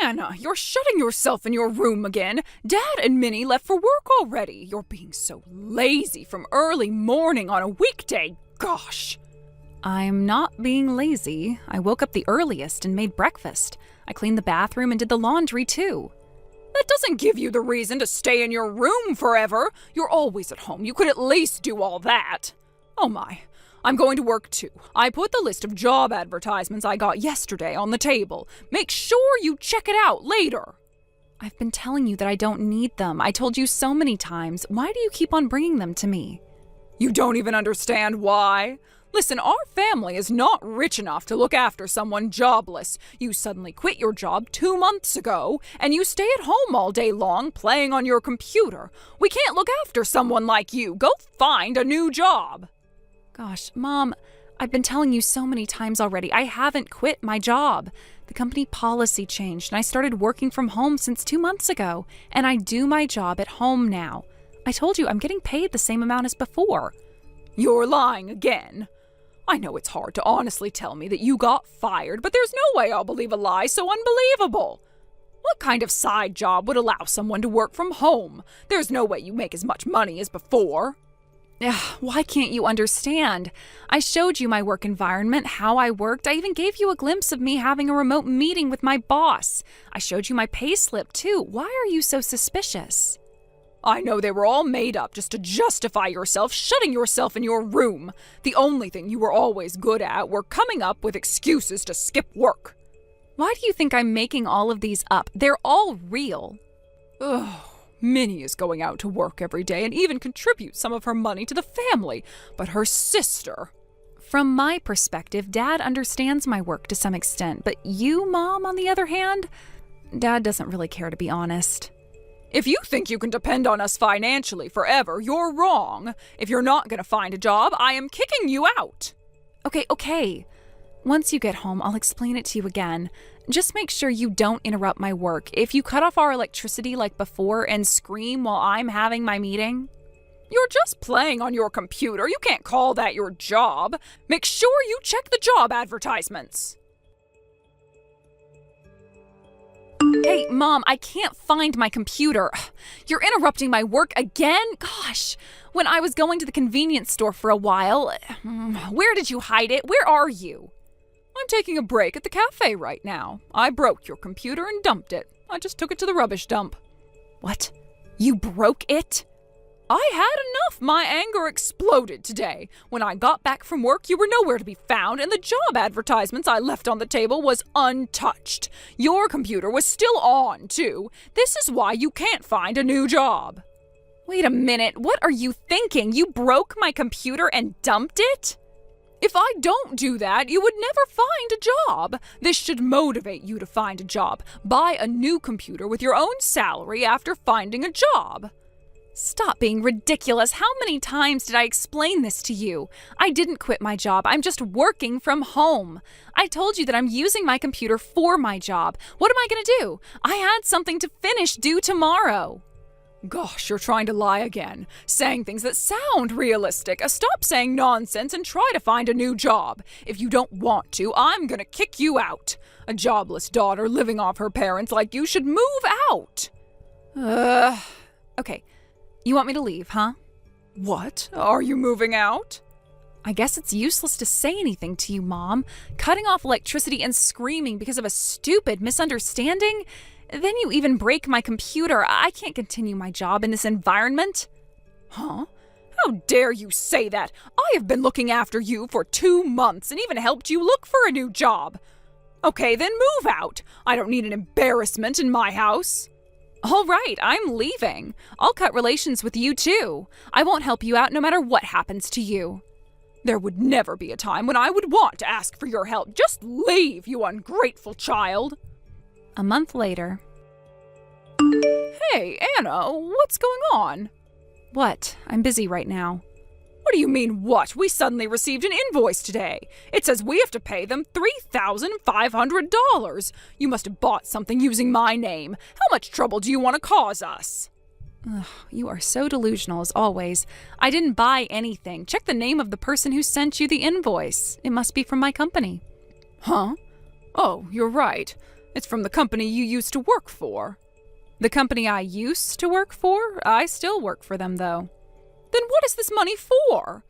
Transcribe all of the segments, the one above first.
Anna, you're shutting yourself in your room again. Dad and Minnie left for work already. You're being so lazy from early morning on a weekday. Gosh. I'm not being lazy. I woke up the earliest and made breakfast. I cleaned the bathroom and did the laundry too. That doesn't give you the reason to stay in your room forever. You're always at home. You could at least do all that. Oh my. I'm going to work too. I put the list of job advertisements I got yesterday on the table. Make sure you check it out later. I've been telling you that I don't need them. I told you so many times. Why do you keep on bringing them to me? You don't even understand why? Listen, our family is not rich enough to look after someone jobless. You suddenly quit your job 2 months ago, and you stay at home all day long playing on your computer. We can't look after someone like you. Go find a new job. Gosh, Mom, I've been telling you so many times already. I haven't quit my job. The company policy changed, and I started working from home since 2 months ago, and I do my job at home now. I told you I'm getting paid the same amount as before. You're lying again. I know it's hard to honestly tell me that you got fired, but there's no way I'll believe a lie so unbelievable. What kind of side job would allow someone to work from home? There's no way you make as much money as before. Why can't you understand? I showed you my work environment, how I worked. I even gave you a glimpse of me having a remote meeting with my boss. I showed you my pay slip too. Why are you so suspicious? I know they were all made up just to justify yourself shutting yourself in your room. The only thing you were always good at were coming up with excuses to skip work. Why do you think I'm making all of these up? They're all real. Ugh. Minnie is going out to work every day and even contributes some of her money to the family, but her sister... From my perspective, Dad understands my work to some extent, but you, Mom, on the other hand, Dad doesn't really care, to be honest. If you think you can depend on us financially forever, you're wrong. If you're not going to find a job, I am kicking you out. Okay. Once you get home, I'll explain it to you again. Just make sure you don't interrupt my work. If you cut off our electricity like before and scream while I'm having my meeting... You're just playing on your computer. You can't call that your job. Make sure you check the job advertisements. Hey, Mom, I can't find my computer. You're interrupting my work again? Gosh, when I was going to the convenience store for a while... Where did you hide it? Where are you? I'm taking a break at the cafe right now. I broke your computer and dumped it. I just took it to the rubbish dump. What? You broke it? I had enough. My anger exploded today. When I got back from work, you were nowhere to be found, and the job advertisements I left on the table was untouched. Your computer was still on, too. This is why you can't find a new job. Wait a minute. What are you thinking? You broke my computer and dumped it? If I don't do that, you would never find a job. This should motivate you to find a job. Buy a new computer with your own salary after finding a job. Stop being ridiculous. How many times did I explain this to you? I didn't quit my job. I'm just working from home. I told you that I'm using my computer for my job. What am I going to do? I had something to finish due tomorrow. Gosh, you're trying to lie again, saying things that sound realistic. Stop saying nonsense and try to find a new job. If you don't want to, I'm gonna kick you out. A jobless daughter living off her parents like you should move out. Okay. You want me to leave, huh? What? Are you moving out? I guess it's useless to say anything to you, Mom. Cutting off electricity and screaming because of a stupid misunderstanding? Then you even break my computer. I can't continue my job in this environment. Huh? How dare you say that? I have been looking after you for 2 months and even helped you look for a new job. Okay, then move out. I don't need an embarrassment in my house. All right, I'm leaving. I'll cut relations with you too. I won't help you out no matter what happens to you. There would never be a time when I would want to ask for your help. Just leave, you ungrateful child. A month later. Hey, Anna, what's going on? What? I'm busy right now. What do you mean, what? We suddenly received an invoice today. It says we have to pay them $3,500. You must have bought something using my name. How much trouble do you want to cause us? Ugh, you are so delusional as always. I didn't buy anything. Check the name of the person who sent you the invoice. It must be from my company. Huh? Oh, you're right. It's from the company you used to work for. The company I used to work for? I still work for them, though. Then what is this money for?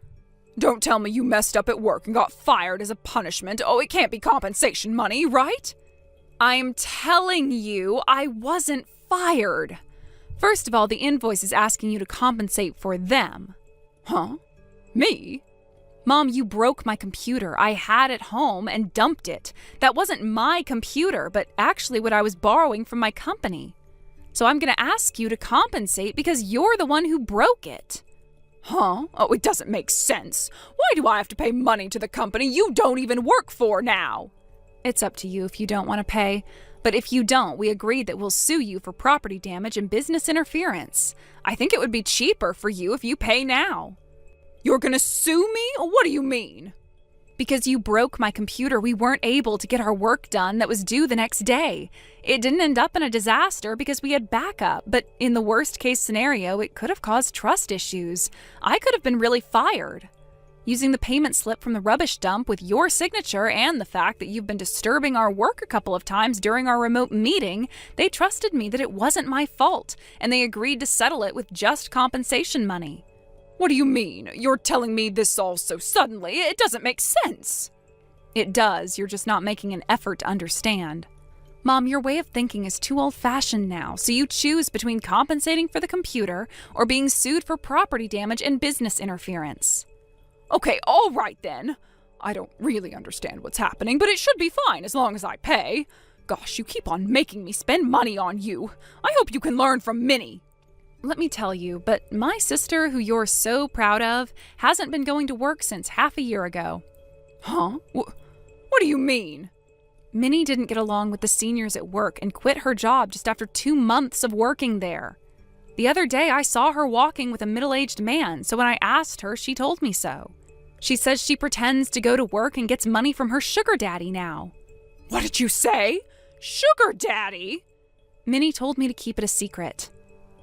Don't tell me you messed up at work and got fired as a punishment. Oh, it can't be compensation money, right? I'm telling you, I wasn't fired. First of all, the invoice is asking you to compensate for them. Huh? Me? Mom, you broke my computer. I had it home and dumped it. That wasn't my computer, but actually what I was borrowing from my company. So I'm going to ask you to compensate because you're the one who broke it. Huh? Oh, it doesn't make sense. Why do I have to pay money to the company you don't even work for now? It's up to you if you don't want to pay. But if you don't, we agreed that we'll sue you for property damage and business interference. I think it would be cheaper for you if you pay now. You're gonna sue me? What do you mean? Because you broke my computer, we weren't able to get our work done that was due the next day. It didn't end up in a disaster because we had backup, but in the worst case scenario, it could have caused trust issues. I could have been really fired. Using the payment slip from the rubbish dump with your signature and the fact that you've been disturbing our work a couple of times during our remote meeting, they trusted me that it wasn't my fault, and they agreed to settle it with just compensation money. What do you mean? You're telling me this all so suddenly? It doesn't make sense. It does, you're just not making an effort to understand. Mom, your way of thinking is too old-fashioned now, so you choose between compensating for the computer or being sued for property damage and business interference. Okay, all right then. I don't really understand what's happening, but it should be fine as long as I pay. Gosh, you keep on making me spend money on you. I hope you can learn from Minnie. Let me tell you, but my sister, who you're so proud of, hasn't been going to work since half a year ago. Huh? What do you mean? Minnie didn't get along with the seniors at work and quit her job just after 2 months of working there. The other day, I saw her walking with a middle-aged man, so when I asked her, she told me so. She says she pretends to go to work and gets money from her sugar daddy now. What did you say? Sugar daddy? Minnie told me to keep it a secret.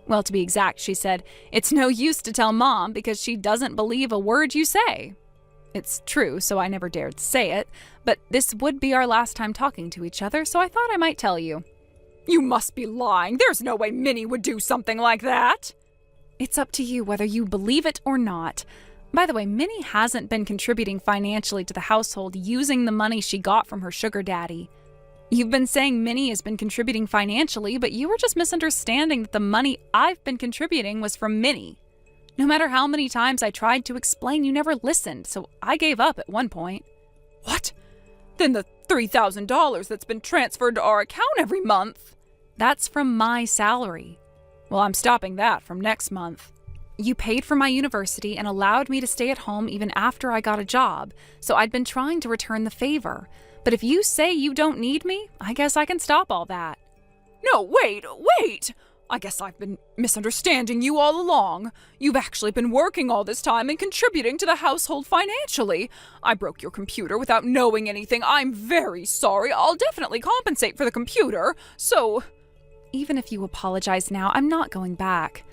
Well, to be exact, she said, it's no use to tell Mom because she doesn't believe a word you say. It's true, so I never dared say it, but this would be our last time talking to each other, so I thought I might tell you. You must be lying. There's no way Minnie would do something like that. It's up to you whether you believe it or not. By the way, Minnie hasn't been contributing financially to the household using the money she got from her sugar daddy. You've been saying Minnie has been contributing financially, but you were just misunderstanding that the money I've been contributing was from Minnie. No matter how many times I tried to explain, you never listened, so I gave up at one point. What? Then the $3,000 that's been transferred to our account every month? That's from my salary. Well, I'm stopping that from next month. You paid for my university and allowed me to stay at home even after I got a job, so I'd been trying to return the favor. But if you say you don't need me, I guess I can stop all that. No, wait! I guess I've been misunderstanding you all along. You've actually been working all this time and contributing to the household financially. I broke your computer without knowing anything. I'm very sorry. I'll definitely compensate for the computer, so... Even if you apologize now, I'm not going back.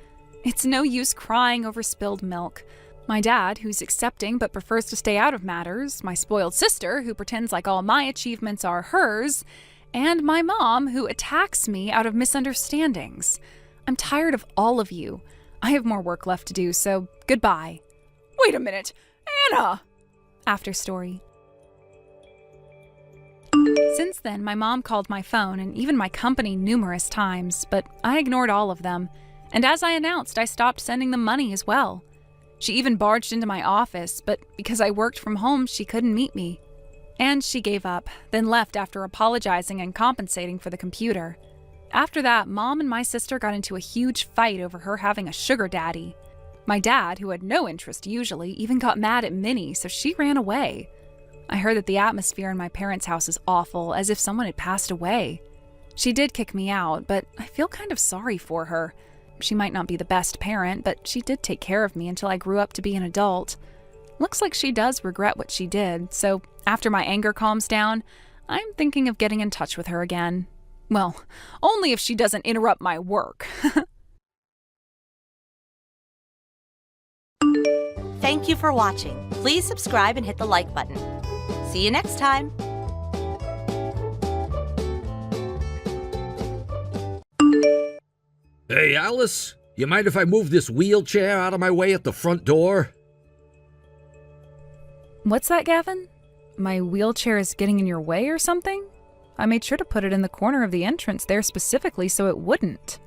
It's no use crying over spilled milk. My dad, who's accepting but prefers to stay out of matters, my spoiled sister, who pretends like all my achievements are hers, and my mom, who attacks me out of misunderstandings. I'm tired of all of you. I have more work left to do, so goodbye. Wait a minute, Anna! After story. Since then, my mom called my phone and even my company numerous times, but I ignored all of them. And as I announced, I stopped sending them money as well. She even barged into my office, but because I worked from home, she couldn't meet me. And she gave up, then left after apologizing and compensating for the computer. After that, Mom and my sister got into a huge fight over her having a sugar daddy. My dad, who had no interest usually, even got mad at Minnie, so she ran away. I heard that the atmosphere in my parents' house is awful, as if someone had passed away. She did kick me out, but I feel kind of sorry for her. She might not be the best parent, but she did take care of me until I grew up to be an adult. Looks like she does regret what she did, so after my anger calms down, I'm thinking of getting in touch with her again. Well, only if she doesn't interrupt my work. Thank you for watching. Please subscribe and hit the like button. See you next time. Hey, Alice, you mind if I move this wheelchair out of my way at the front door? What's that, Gavin? My wheelchair is getting in your way or something? I made sure to put it in the corner of the entrance there specifically so it wouldn't.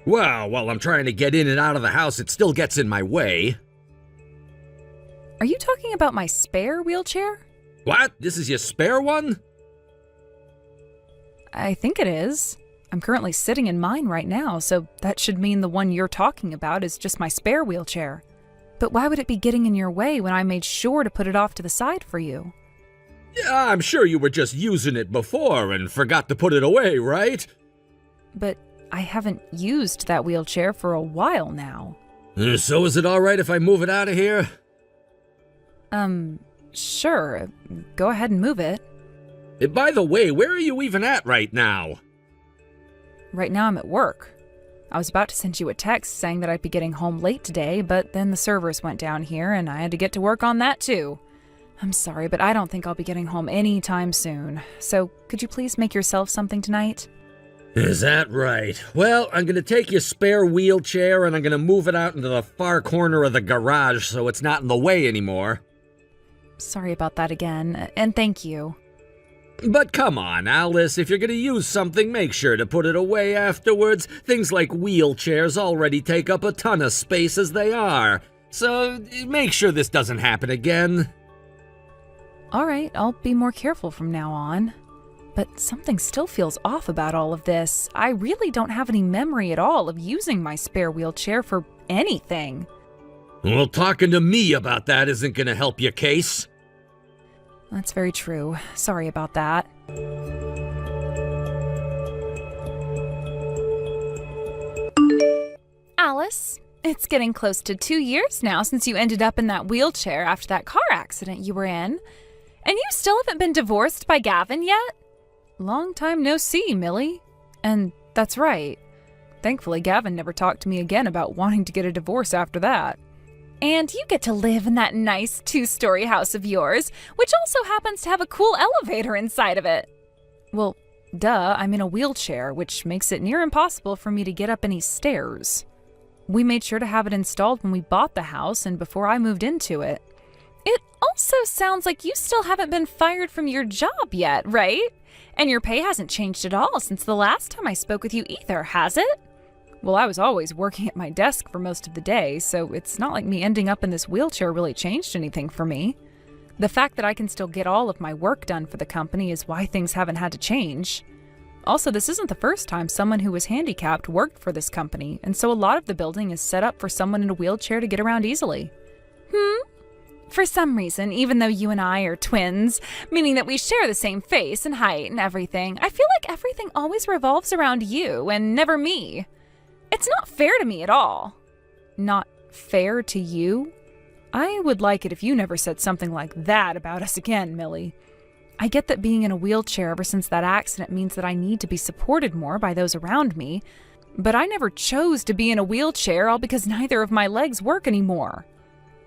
Well, while I'm trying to get in and out of the house, it still gets in my way. Are you talking about my spare wheelchair? What? This is your spare one? I think it is. I'm currently sitting in mine right now, so that should mean the one you're talking about is just my spare wheelchair. But why would it be getting in your way when I made sure to put it off to the side for you? Yeah, I'm sure you were just using it before and forgot to put it away, right? But I haven't used that wheelchair for a while now. So is it alright if I move it out of here? Sure. Go ahead and move it. By the way, where are you even at right now? Right now I'm at work. I was about to send you a text saying that I'd be getting home late today, but then the servers went down here and I had to get to work on that too. I'm sorry, but I don't think I'll be getting home anytime soon. So could you please make yourself something tonight? Is that right? Well, I'm gonna take your spare wheelchair and I'm gonna move it out into the far corner of the garage so it's not in the way anymore. Sorry about that again, and thank you. But come on, Alice, if you're gonna use something, make sure to put it away afterwards. Things like wheelchairs already take up a ton of space as they are. So make sure this doesn't happen again. All right, I'll be more careful from now on. But something still feels off about all of this. I really don't have any memory at all of using my spare wheelchair for anything. Well, talking to me about that isn't gonna help your case. That's very true. Sorry about that. Alice, it's getting close to 2 years now since you ended up in that wheelchair after that car accident you were in. And you still haven't been divorced by Gavin yet? Long time no see, Millie. And that's right. Thankfully, Gavin never talked to me again about wanting to get a divorce after that. And you get to live in that nice 2-story house of yours, which also happens to have a cool elevator inside of it. Well, duh, I'm in a wheelchair, which makes it near impossible for me to get up any stairs. We made sure to have it installed when we bought the house and before I moved into it. It also sounds like you still haven't been fired from your job yet, right? And your pay hasn't changed at all since the last time I spoke with you either, has it? Well, I was always working at my desk for most of the day, so it's not like me ending up in this wheelchair really changed anything for me. The fact that I can still get all of my work done for the company is why things haven't had to change. Also, this isn't the first time someone who was handicapped worked for this company, and so a lot of the building is set up for someone in a wheelchair to get around easily. For some reason, even though you and I are twins, meaning that we share the same face and height and everything, I feel like everything always revolves around you and never me. It's not fair to me at all. Not fair to you? I would like it if you never said something like that about us again, Millie. I get that being in a wheelchair ever since that accident means that I need to be supported more by those around me, but I never chose to be in a wheelchair all because neither of my legs work anymore.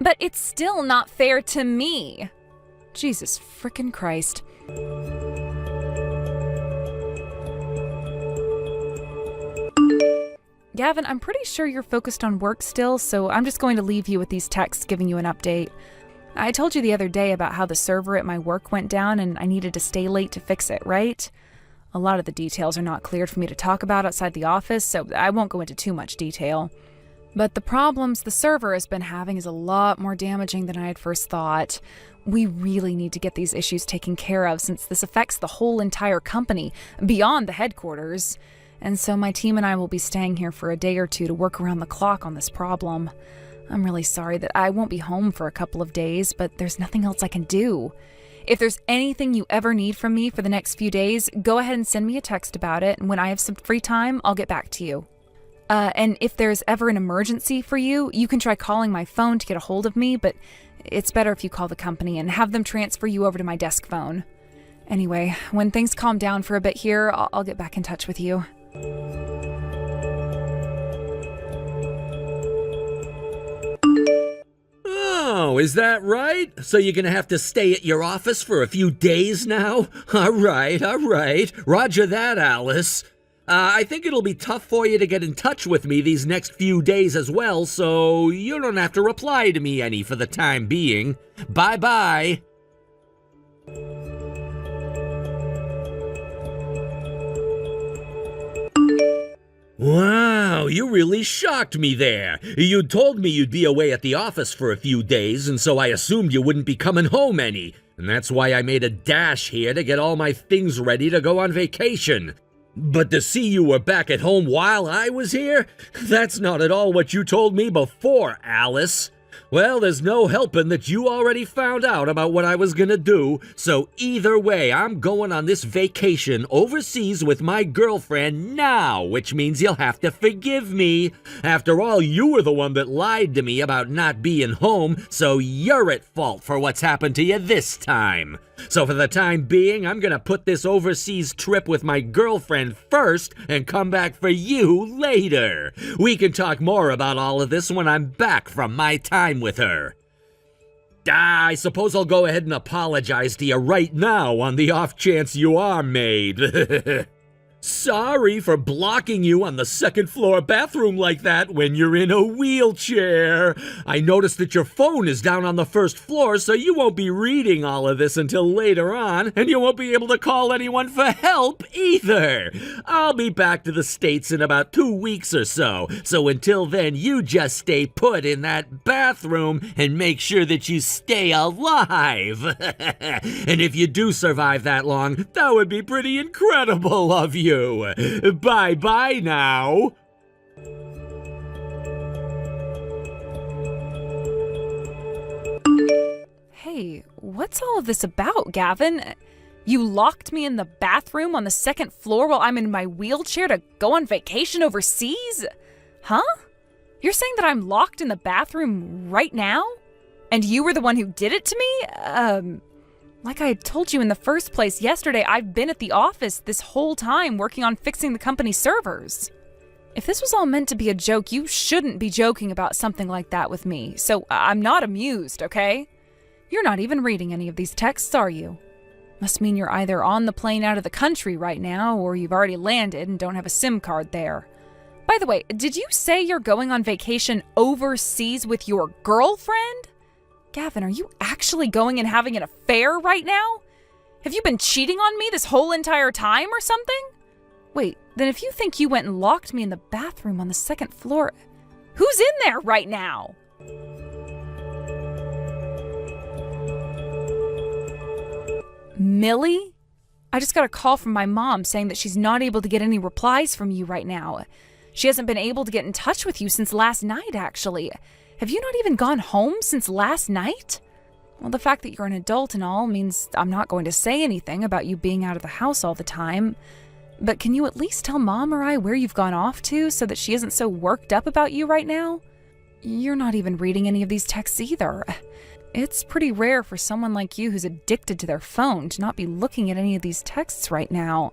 But it's still not fair to me. Jesus frickin' Christ. Gavin, I'm pretty sure you're focused on work still, so I'm just going to leave you with these texts giving you an update. I told you the other day about how the server at my work went down and I needed to stay late to fix it, right? A lot of the details are not cleared for me to talk about outside the office, so I won't go into too much detail. But the problems the server has been having is a lot more damaging than I had first thought. We really need to get these issues taken care of since this affects the whole entire company, beyond the headquarters. And so my team and I will be staying here for a day or two to work around the clock on this problem. I'm really sorry that I won't be home for a couple of days, but there's nothing else I can do. If there's anything you ever need from me for the next few days, go ahead and send me a text about it, and when I have some free time, I'll get back to you. And if there's ever an emergency for you, you can try calling my phone to get a hold of me, but it's better if you call the company and have them transfer you over to my desk phone. Anyway, when things calm down for a bit here, I'll get back in touch with you. Oh, is that right? So you're gonna have to stay at your office for a few days now? All right. Roger that, Alice. I think it'll be tough for you to get in touch with me these next few days as well, so you don't have to reply to me any for the time being. Bye-bye. Wow, you really shocked me there. You told me you'd be away at the office for a few days, and so I assumed you wouldn't be coming home any. And that's why I made a dash here to get all my things ready to go on vacation. But to see you were back at home while I was here? That's not at all what you told me before, Alice. Well, there's no helping that you already found out about what I was gonna do, so either way, I'm going on this vacation overseas with my girlfriend now, which means you'll have to forgive me. After all, you were the one that lied to me about not being home, so you're at fault for what's happened to you this time. So for the time being, I'm gonna put this overseas trip with my girlfriend first and come back for you later. We can talk more about all of this when I'm back from my time with her. I suppose I'll go ahead and apologize to you right now on the off chance you are made. Sorry for blocking you on the second floor bathroom like that when you're in a wheelchair. I noticed that your phone is down on the first floor, so you won't be reading all of this until later on, and you won't be able to call anyone for help either. I'll be back to the States in about 2 weeks or so, so until then you just stay put in that bathroom and make sure that you stay alive. And if you do survive that long, that would be pretty incredible of you. Bye-bye now. Hey, what's all of this about, Gavin? You locked me in the bathroom on the second floor while I'm in my wheelchair to go on vacation overseas? Huh? You're saying that I'm locked in the bathroom right now? And you were the one who did it to me? Like I had told you in the first place yesterday, I've been at the office this whole time working on fixing the company's servers. If this was all meant to be a joke, you shouldn't be joking about something like that with me, so I'm not amused, okay? You're not even reading any of these texts, are you? Must mean you're either on the plane out of the country right now, or you've already landed and don't have a SIM card there. By the way, did you say you're going on vacation overseas with your girlfriend? Gavin, are you actually going and having an affair right now? Have you been cheating on me this whole entire time or something? Wait, then if you think you went and locked me in the bathroom on the second floor, who's in there right now? Millie? I just got a call from my mom saying that she's not able to get any replies from you right now. She hasn't been able to get in touch with you since last night, actually. Have you not even gone home since last night? Well, the fact that you're an adult and all means I'm not going to say anything about you being out of the house all the time. But can you at least tell Mom or I where you've gone off to so that she isn't so worked up about you right now? You're not even reading any of these texts either. It's pretty rare for someone like you who's addicted to their phone to not be looking at any of these texts right now.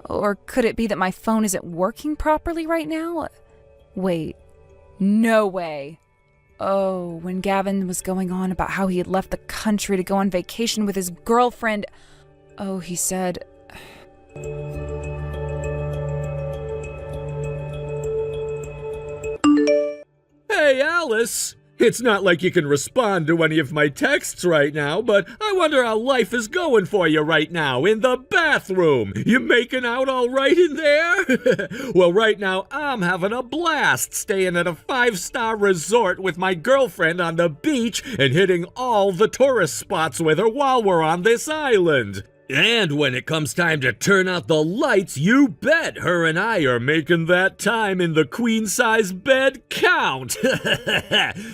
Or could it be that my phone isn't working properly right now? Wait, no way. Oh, when Gavin was going on about how he had left the country to go on vacation with his girlfriend, oh, he said... Hey, Alice! It's not like you can respond to any of my texts right now, but I wonder how life is going for you right now in the bathroom. You making out all right in there? Well, right now I'm having a blast staying at a 5-star resort with my girlfriend on the beach and hitting all the tourist spots with her while we're on this island. And when it comes time to turn out the lights, you bet her and I are making that time in the queen-size bed count.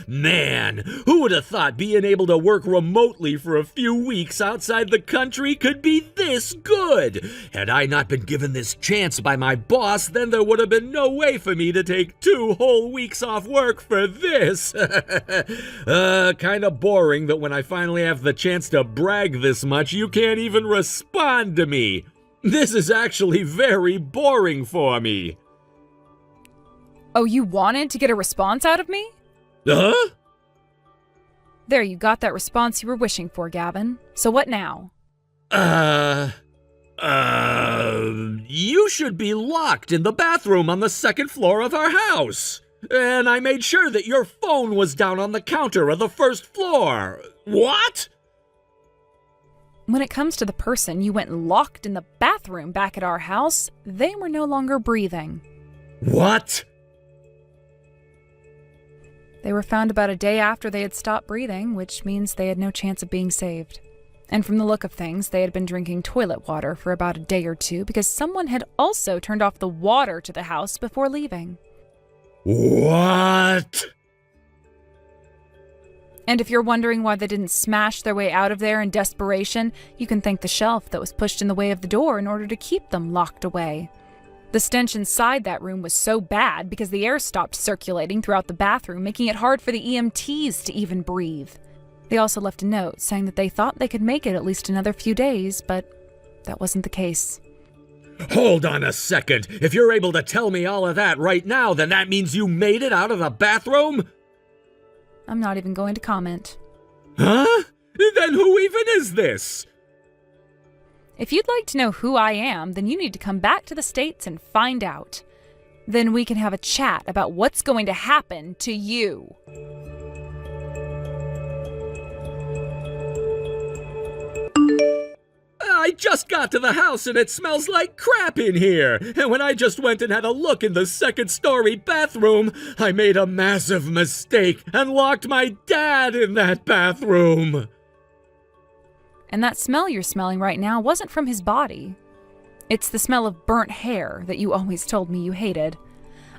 Man, who would have thought being able to work remotely for a few weeks outside the country could be this good? Had I not been given this chance by my boss, then there would have been no way for me to take 2 whole weeks off work for this. Kinda boring that when I finally have the chance to brag this much, you can't even respond to me. This is actually very boring for me. Oh, you wanted to get a response out of me? Huh? There, you got that response you were wishing for, Gavin. So what now? You should be locked in the bathroom on the second floor of our house. And I made sure that your phone was down on the counter of the first floor. What? When it comes to the person you went and locked in the bathroom back at our house, they were no longer breathing. What? They were found about a day after they had stopped breathing, which means they had no chance of being saved. And from the look of things, they had been drinking toilet water for about a day or two because someone had also turned off the water to the house before leaving. What? And if you're wondering why they didn't smash their way out of there in desperation, you can thank the shelf that was pushed in the way of the door in order to keep them locked away. The stench inside that room was so bad because the air stopped circulating throughout the bathroom, making it hard for the EMTs to even breathe. They also left a note saying that they thought they could make it at least another few days, but that wasn't the case. Hold on a second. If you're able to tell me all of that right now, then that means you made it out of the bathroom? I'm not even going to comment. Huh? Then who even is this? If you'd like to know who I am, then you need to come back to the States and find out. Then we can have a chat about what's going to happen to you. I just got to the house and it smells like crap in here. And when I just went and had a look in the second-story bathroom, I made a massive mistake and locked my dad in that bathroom. And that smell you're smelling right now wasn't from his body. It's the smell of burnt hair that you always told me you hated.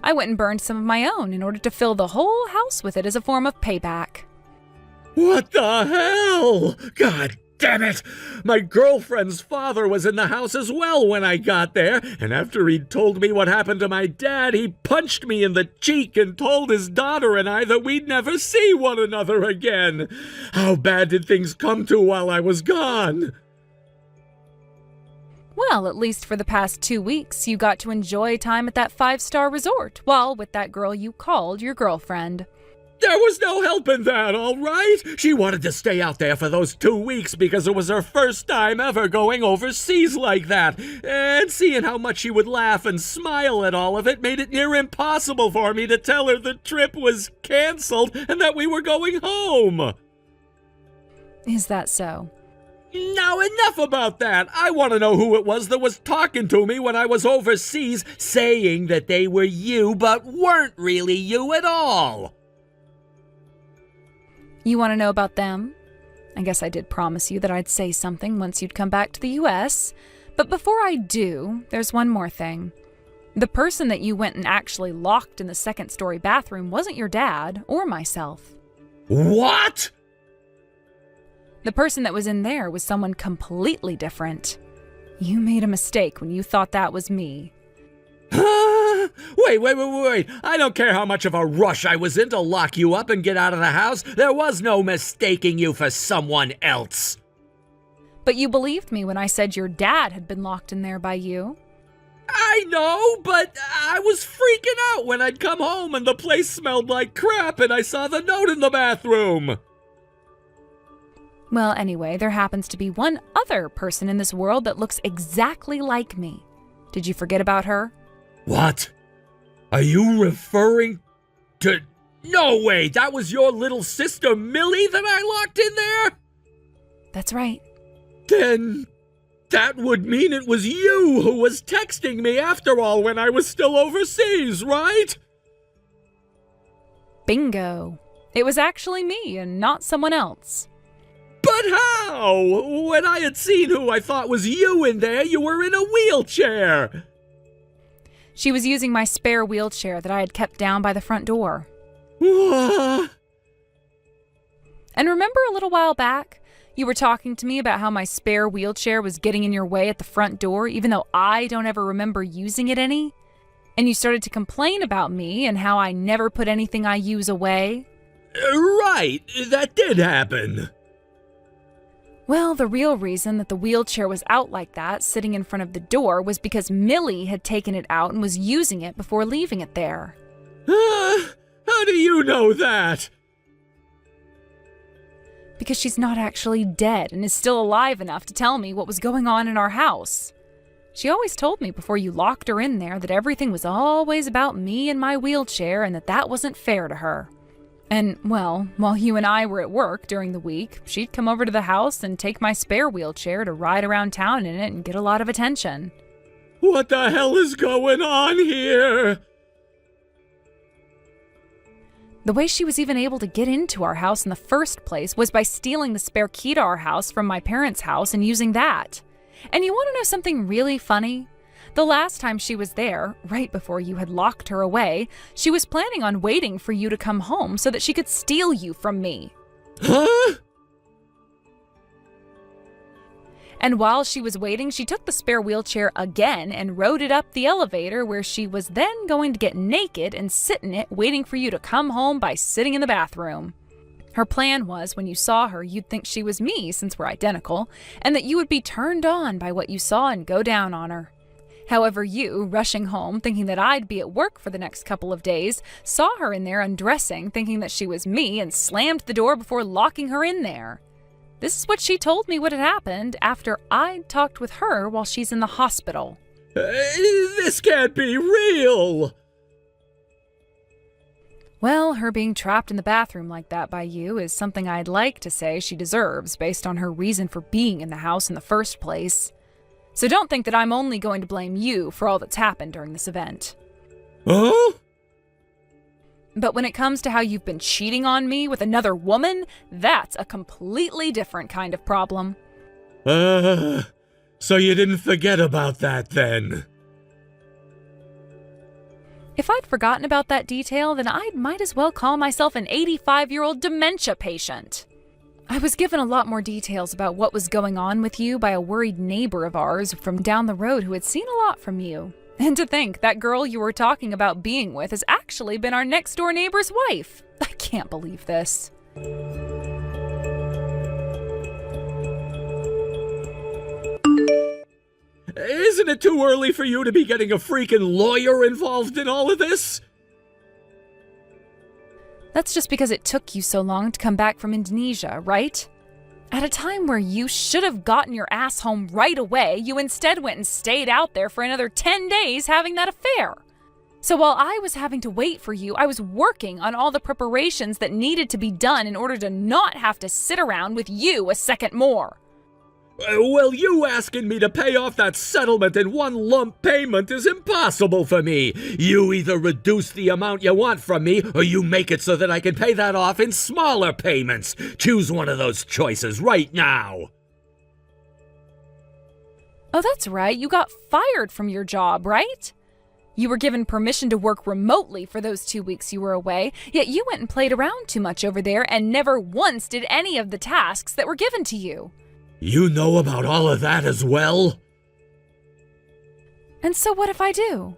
I went and burned some of my own in order to fill the whole house with it as a form of payback. What the hell? God damn it! My girlfriend's father was in the house as well when I got there, and after he'd told me what happened to my dad, he punched me in the cheek and told his daughter and I that we'd never see one another again. How bad did things come to while I was gone? Well, at least for the past 2 weeks, you got to enjoy time at that 5-star resort while with that girl you called your girlfriend. There was no help in that, all right? She wanted to stay out there for those 2 weeks because it was her first time ever going overseas like that. And seeing how much she would laugh and smile at all of it made it near impossible for me to tell her the trip was canceled and that we were going home. Is that so? Now enough about that. I want to know who it was that was talking to me when I was overseas, saying that they were you but weren't really you at all. You want to know about them? I guess I did promise you that I'd say something once you'd come back to the US. But before I do, there's one more thing. The person that you went and actually locked in the second-story bathroom wasn't your dad or myself. What? The person that was in there was someone completely different. You made a mistake when you thought that was me. Wait. I don't care how much of a rush I was in to lock you up and get out of the house. There was no mistaking you for someone else. But you believed me when I said your dad had been locked in there by you. I know, but I was freaking out when I'd come home and the place smelled like crap and I saw the note in the bathroom. Well, anyway, there happens to be one other person in this world that looks exactly like me. Did you forget about her? What? Are you referring to... No way, that was your little sister Millie that I locked in there? That's right. Then that would mean it was you who was texting me after all when I was still overseas, right? Bingo. It was actually me and not someone else. But how? When I had seen who I thought was you in there, you were in a wheelchair. She was using my spare wheelchair that I had kept down by the front door. What? And remember a little while back, you were talking to me about how my spare wheelchair was getting in your way at the front door, even though I don't ever remember using it any? And you started to complain about me and how I never put anything I use away? Right, that did happen. Well, the real reason that the wheelchair was out like that, sitting in front of the door, was because Millie had taken it out and was using it before leaving it there. How do you know that? Because she's not actually dead and is still alive enough to tell me what was going on in our house. She always told me before you locked her in there that everything was always about me and my wheelchair and that wasn't fair to her. And, well, while you and I were at work during the week, she'd come over to the house and take my spare wheelchair to ride around town in it and get a lot of attention. What the hell is going on here? The way she was even able to get into our house in the first place was by stealing the spare key to our house from my parents' house and using that. And you want to know something really funny? The last time she was there, right before you had locked her away, she was planning on waiting for you to come home so that she could steal you from me. Huh? And while she was waiting, she took the spare wheelchair again and rode it up the elevator, where she was then going to get naked and sit in it, waiting for you to come home by sitting in the bathroom. Her plan was, when you saw her, you'd think she was me, since we're identical, and that you would be turned on by what you saw and go down on her. However, you, rushing home, thinking that I'd be at work for the next couple of days, saw her in there undressing, thinking that she was me, and slammed the door before locking her in there. This is what she told me would have happened after I'd talked with her while she's in the hospital. This can't be real! Well, her being trapped in the bathroom like that by you is something I'd like to say she deserves based on her reason for being in the house in the first place. So don't think that I'm only going to blame you for all that's happened during this event. Huh? But when it comes to how you've been cheating on me with another woman, that's a completely different kind of problem. So you didn't forget about that then? If I'd forgotten about that detail, then I might as well call myself an 85-year-old dementia patient. I was given a lot more details about what was going on with you by a worried neighbor of ours from down the road who had seen a lot from you. And to think, that girl you were talking about being with has actually been our next-door neighbor's wife. I can't believe this. Isn't it too early for you to be getting a freaking lawyer involved in all of this? That's just because it took you so long to come back from Indonesia, right? At a time where you should have gotten your ass home right away, you instead went and stayed out there for another 10 days having that affair. So while I was having to wait for you, I was working on all the preparations that needed to be done in order to not have to sit around with you a second more. Well, you asking me to pay off that settlement in one lump payment is impossible for me. You either reduce the amount you want from me, or you make it so that I can pay that off in smaller payments. Choose one of those choices right now. Oh, that's right. You got fired from your job, right? You were given permission to work remotely for those 2 weeks you were away, yet you went and played around too much over there and never once did any of the tasks that were given to you. You know about all of that as well? And so what if I do?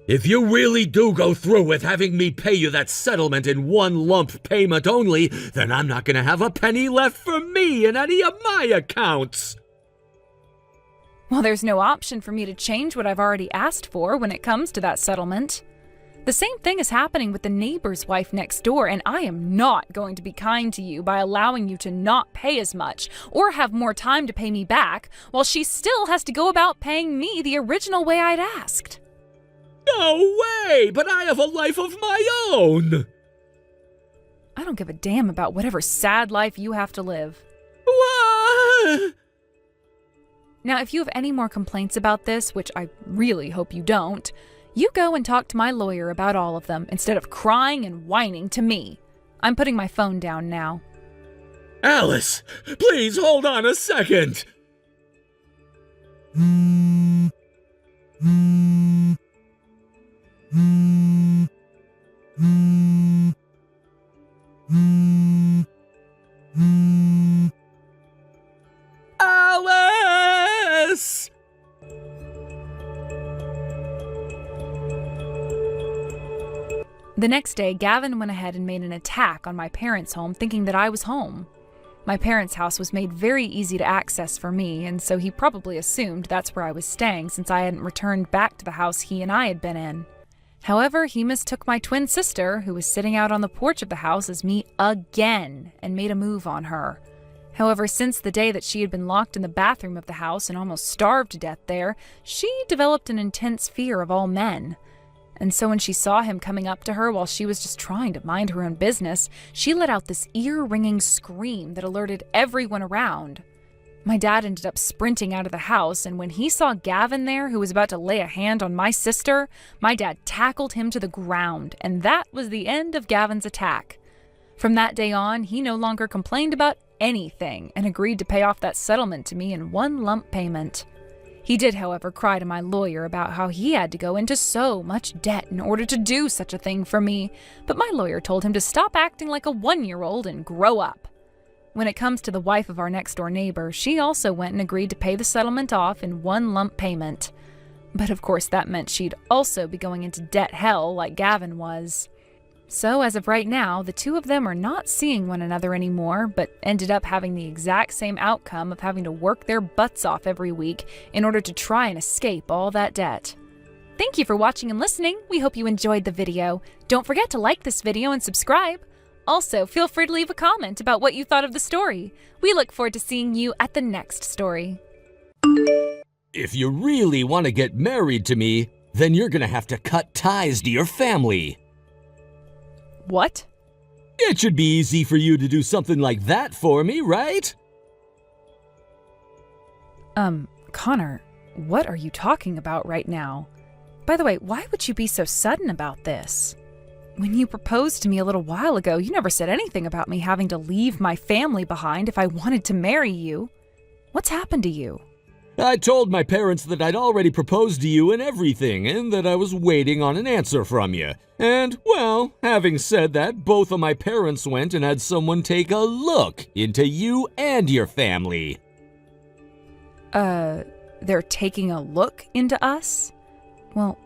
If you really do go through with having me pay you that settlement in one lump payment only, then I'm not going to have a penny left for me in any of my accounts. Well, there's no option for me to change what I've already asked for when it comes to that settlement. The same thing is happening with the neighbor's wife next door, and I am not going to be kind to you by allowing you to not pay as much or have more time to pay me back, while she still has to go about paying me the original way I'd asked. No way! But I have a life of my own! I don't give a damn about whatever sad life you have to live. What? Now, if you have any more complaints about this, which I really hope you don't, you go and talk to my lawyer about all of them instead of crying and whining to me. I'm putting my phone down now. Alice, please hold on a second. Alice! The next day, Gavin went ahead and made an attack on my parents' home, thinking that I was home. My parents' house was made very easy to access for me, and so he probably assumed that's where I was staying since I hadn't returned back to the house he and I had been in. However, he mistook my twin sister, who was sitting out on the porch of the house, as me again and made a move on her. However, since the day that she had been locked in the bathroom of the house and almost starved to death there, she developed an intense fear of all men. And so when she saw him coming up to her while she was just trying to mind her own business, she let out this ear-ringing scream that alerted everyone around. My dad ended up sprinting out of the house, and when he saw Gavin there, who was about to lay a hand on my sister, my dad tackled him to the ground, and that was the end of Gavin's attack. From that day on, he no longer complained about anything and agreed to pay off that settlement to me in one lump payment. He did, however, cry to my lawyer about how he had to go into so much debt in order to do such a thing for me, but my lawyer told him to stop acting like a 1-year-old and grow up. When it comes to the wife of our next-door neighbor, she also went and agreed to pay the settlement off in one lump payment. But of course that meant she'd also be going into debt hell like Gavin was. So as of right now, the two of them are not seeing one another anymore, but ended up having the exact same outcome of having to work their butts off every week in order to try and escape all that debt. Thank you for watching and listening. We hope you enjoyed the video. Don't forget to like this video and subscribe. Also, feel free to leave a comment about what you thought of the story. We look forward to seeing you at the next story. If you really want to get married to me, then you're gonna have to cut ties to your family. What? It should be easy for you to do something like that for me, right? Connor, what are you talking about right now? By the way, why would you be so sudden about this? When you proposed to me a little while ago, you never said anything about me having to leave my family behind if I wanted to marry you. What's happened to you? I told my parents that I'd already proposed to you and everything, and that I was waiting on an answer from you. And, well, having said that, both of my parents went and had someone take a look into you and your family. They're taking a look into us? Well,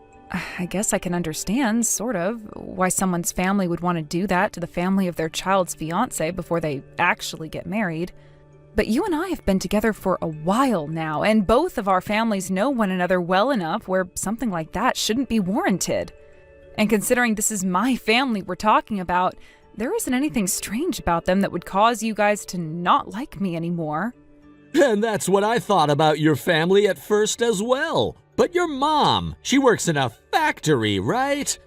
I guess I can understand, sort of, why someone's family would want to do that to the family of their child's fiancé before they actually get married. But you and I have been together for a while now, and both of our families know one another well enough where something like that shouldn't be warranted. And considering this is my family we're talking about, there isn't anything strange about them that would cause you guys to not like me anymore. And that's what I thought about your family at first as well. But your mom, she works in a factory, right?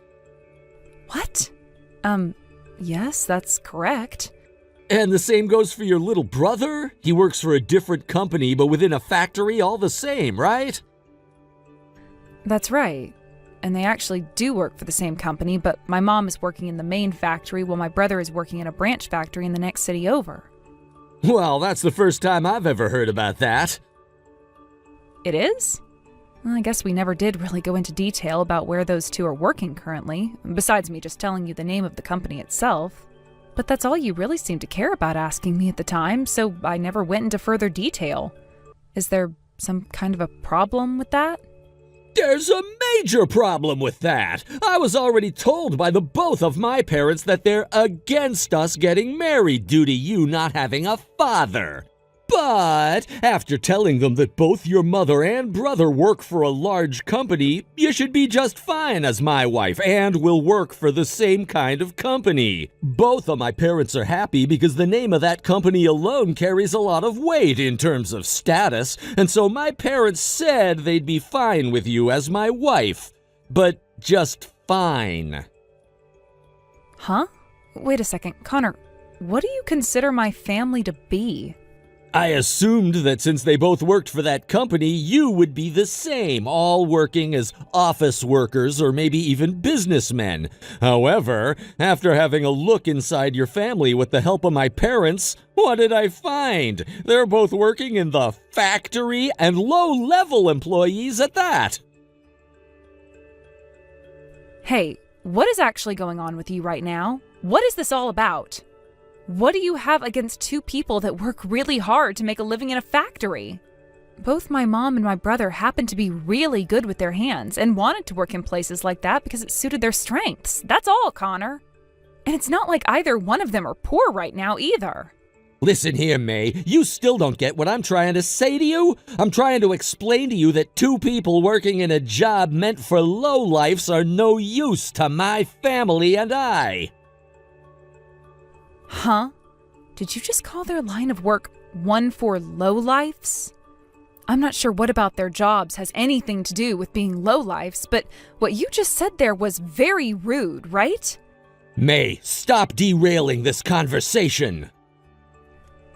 What? Yes, that's correct. And the same goes for your little brother? He works for a different company, but within a factory all the same, right? That's right. And they actually do work for the same company, but my mom is working in the main factory while my brother is working in a branch factory in the next city over. Well, that's the first time I've ever heard about that. It is? Well, I guess we never did really go into detail about where those two are working currently, besides me just telling you the name of the company itself. But that's all you really seemed to care about asking me at the time, so I never went into further detail. Is there some kind of a problem with that? There's a major problem with that. I was already told by the both of my parents that they're against us getting married due to you not having a father. But after telling them that both your mother and brother work for a large company, you should be just fine as my wife and will work for the same kind of company. Both of my parents are happy because the name of that company alone carries a lot of weight in terms of status, and so my parents said they'd be fine with you as my wife. But just fine. Huh? Wait a second, Connor, what do you consider my family to be? I assumed that since they both worked for that company, you would be the same, all working as office workers or maybe even businessmen. However, after having a look inside your family with the help of my parents, what did I find? They're both working in the factory and low-level employees at that. Hey, what is actually going on with you right now? What is this all about? What do you have against two people that work really hard to make a living in a factory? Both my mom and my brother happen to be really good with their hands and wanted to work in places like that because it suited their strengths. That's all, Connor. And it's not like either one of them are poor right now either. Listen here, May, you still don't get what I'm trying to say to you? I'm trying to explain to you that two people working in a job meant for lowlifes are no use to my family and I. Huh? Did you just call their line of work one for lowlifes? I'm not sure what about their jobs has anything to do with being lowlifes, but what you just said there was very rude, right? May, stop derailing this conversation.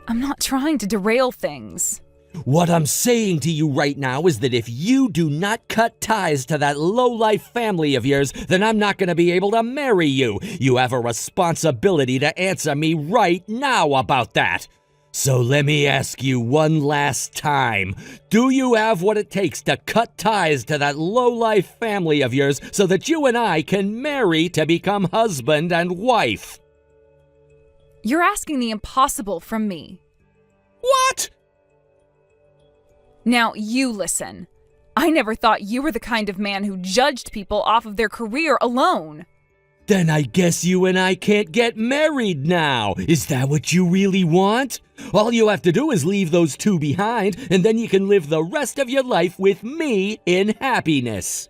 I'm not trying to derail things. What I'm saying to you right now is that if you do not cut ties to that lowlife family of yours, then I'm not going to be able to marry you. You have a responsibility to answer me right now about that. So let me ask you one last time. Do you have what it takes to cut ties to that lowlife family of yours so that you and I can marry to become husband and wife? You're asking the impossible from me. What? Now, you listen. I never thought you were the kind of man who judged people off of their career alone. Then I guess you and I can't get married now. Is that what you really want? All you have to do is leave those two behind, and then you can live the rest of your life with me in happiness.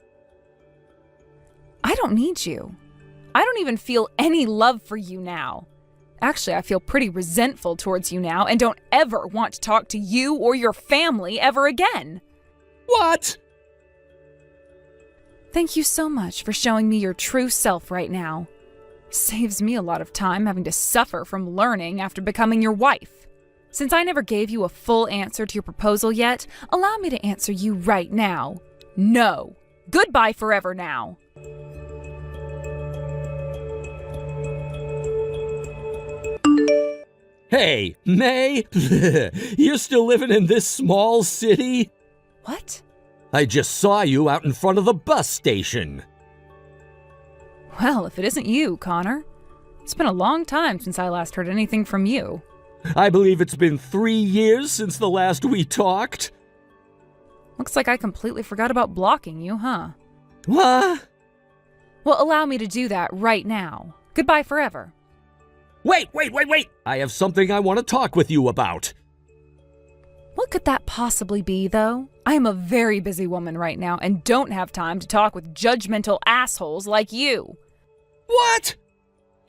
I don't need you. I don't even feel any love for you now. Actually, I feel pretty resentful towards you now and don't ever want to talk to you or your family ever again. What? Thank you so much for showing me your true self right now. Saves me a lot of time having to suffer from learning after becoming your wife. Since I never gave you a full answer to your proposal yet, allow me to answer you right now. No. Goodbye forever now. Hey, May, you're still living in this small city? What? I just saw you out in front of the bus station. Well, if it isn't you, Connor. It's been a long time since I last heard anything from you. I believe it's been 3 years since the last we talked. Looks like I completely forgot about blocking you, huh? What? Well, allow me to do that right now. Goodbye forever. Wait! I have something I want to talk with you about. What could that possibly be, though? I am a very busy woman right now and don't have time to talk with judgmental assholes like you. What?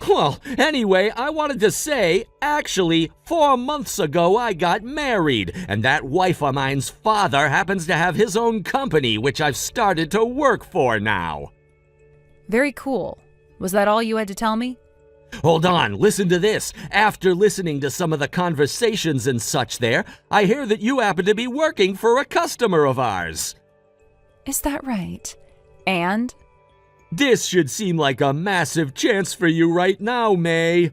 Well, anyway, I wanted to say, actually, 4 months ago I got married, and that wife of mine's father happens to have his own company, which I've started to work for now. Very cool. Was that all you had to tell me? Hold on, listen to this. After listening to some of the conversations and such there, I hear that you happen to be working for a customer of ours. Is that right? And? This should seem like a massive chance for you right now, May.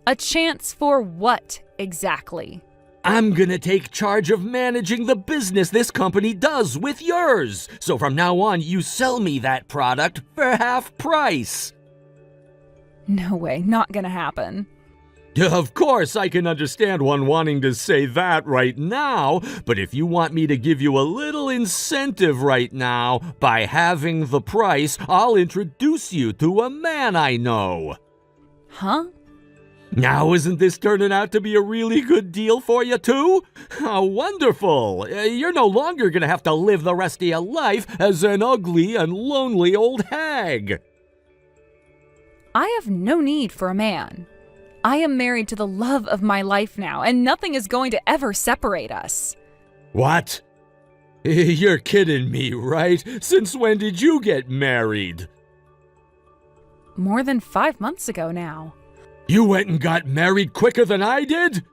A chance for what, exactly? I'm gonna take charge of managing the business this company does with yours. So from now on, you sell me that product for half price. No way, not gonna happen. Of course, I can understand one wanting to say that right now, but if you want me to give you a little incentive right now, by halving the price, I'll introduce you to a man I know. Huh? Now, isn't this turning out to be a really good deal for you, too? How wonderful! You're no longer gonna have to live the rest of your life as an ugly and lonely old hag. I have no need for a man. I am married to the love of my life now, and nothing is going to ever separate us. What? You're kidding me, right? Since when did you get married? More than 5 months ago now. You went and got married quicker than I did?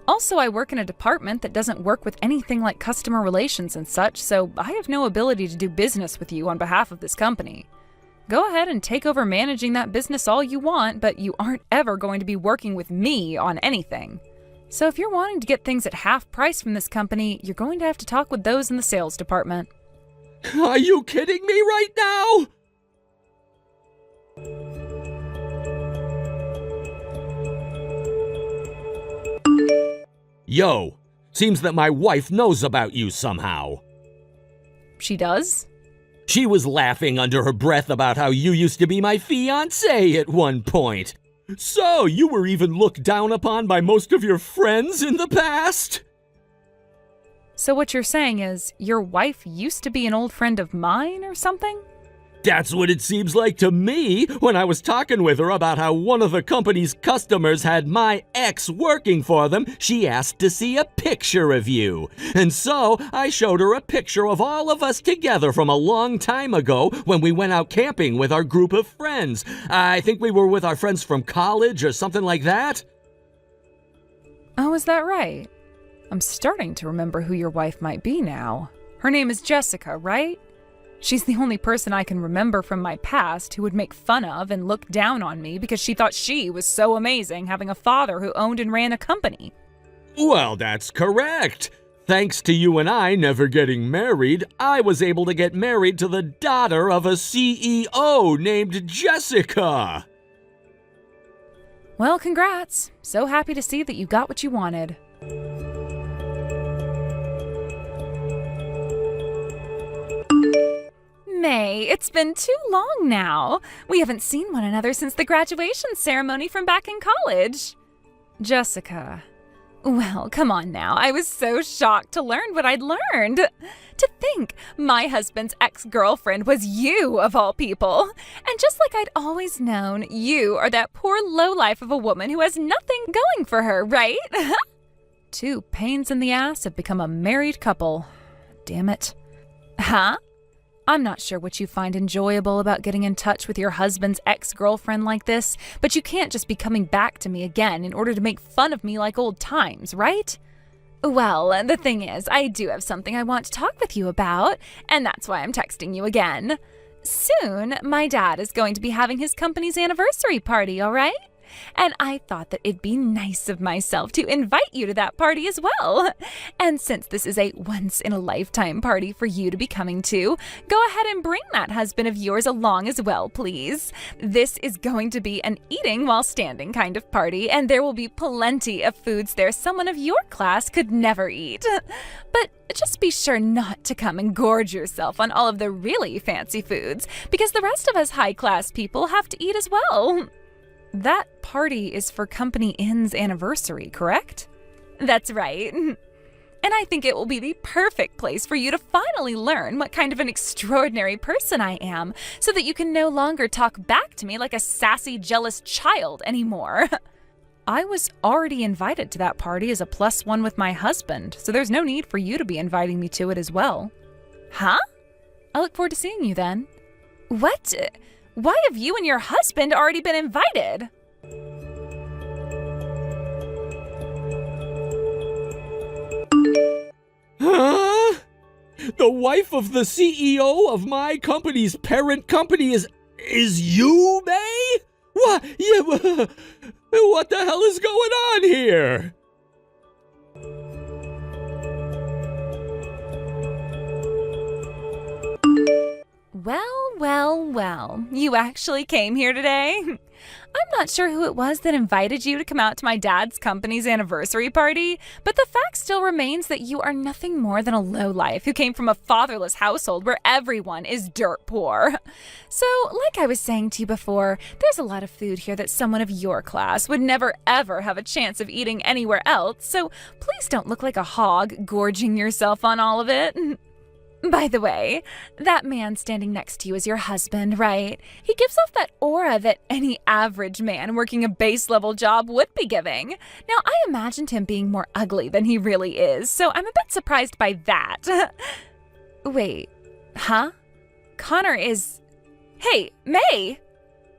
Also, I work in a department that doesn't work with anything like customer relations and such, so I have no ability to do business with you on behalf of this company. Go ahead and take over managing that business all you want, but you aren't ever going to be working with me on anything. So if you're wanting to get things at half price from this company, you're going to have to talk with those in the sales department. Are you kidding me right now? Yo, seems that my wife knows about you somehow. She does? She was laughing under her breath about how you used to be my fiancé at one point. So, you were even looked down upon by most of your friends in the past? So what you're saying is, your wife used to be an old friend of mine or something? That's what it seems like to me when I was talking with her about how one of the company's customers had my ex working for them. She asked to see a picture of you. And so I showed her a picture of all of us together from a long time ago when we went out camping with our group of friends. I think we were with our friends from college or something like that. Oh, is that right? I'm starting to remember who your wife might be now. Her name is Jessica, right? She's the only person I can remember from my past who would make fun of and look down on me because she thought she was so amazing having a father who owned and ran a company. Well, that's correct. Thanks to you and I never getting married, I was able to get married to the daughter of a CEO named Jessica. Well, congrats. So happy to see that you got what you wanted. May, it's been too long now. We haven't seen one another since the graduation ceremony from back in college. Jessica. Well, come on now. I was so shocked to learn what I'd learned. To think my husband's ex-girlfriend was you, of all people. And just like I'd always known, you are that poor lowlife of a woman who has nothing going for her, right? Two pains in the ass have become a married couple. Damn it. Huh? I'm not sure what you find enjoyable about getting in touch with your husband's ex-girlfriend like this, but you can't just be coming back to me again in order to make fun of me like old times, right? Well, the thing is, I do have something I want to talk with you about, and that's why I'm texting you again. Soon, my dad is going to be having his company's anniversary party, all right? And I thought that it'd be nice of myself to invite you to that party as well. And since this is a once-in-a-lifetime party for you to be coming to, go ahead and bring that husband of yours along as well, please. This is going to be an eating while standing kind of party, and there will be plenty of foods there someone of your class could never eat. But just be sure not to come and gorge yourself on all of the really fancy foods, because the rest of us high-class people have to eat as well. That party is for Company Inn's anniversary, correct? That's right. And I think it will be the perfect place for you to finally learn what kind of an extraordinary person I am, so that you can no longer talk back to me like a sassy, jealous child anymore. I was already invited to that party as a +1 with my husband, so there's no need for you to be inviting me to it as well. Huh? I look forward to seeing you then. What? Why have you and your husband already been invited? Huh? The wife of the CEO of my company's parent company is you, May? What? Yeah, what the hell is going on here? Well, you actually came here today? I'm not sure who it was that invited you to come out to my dad's company's anniversary party, but the fact still remains that you are nothing more than a lowlife who came from a fatherless household where everyone is dirt poor. So, like I was saying to you before, there's a lot of food here that someone of your class would never ever have a chance of eating anywhere else, so please don't look like a hog gorging yourself on all of it. By the way, that man standing next to you is your husband, right? He gives off that aura that any average man working a base-level job would be giving. Now, I imagined him being more ugly than he really is, so I'm a bit surprised by that. Wait, huh? Connor is... Hey, May!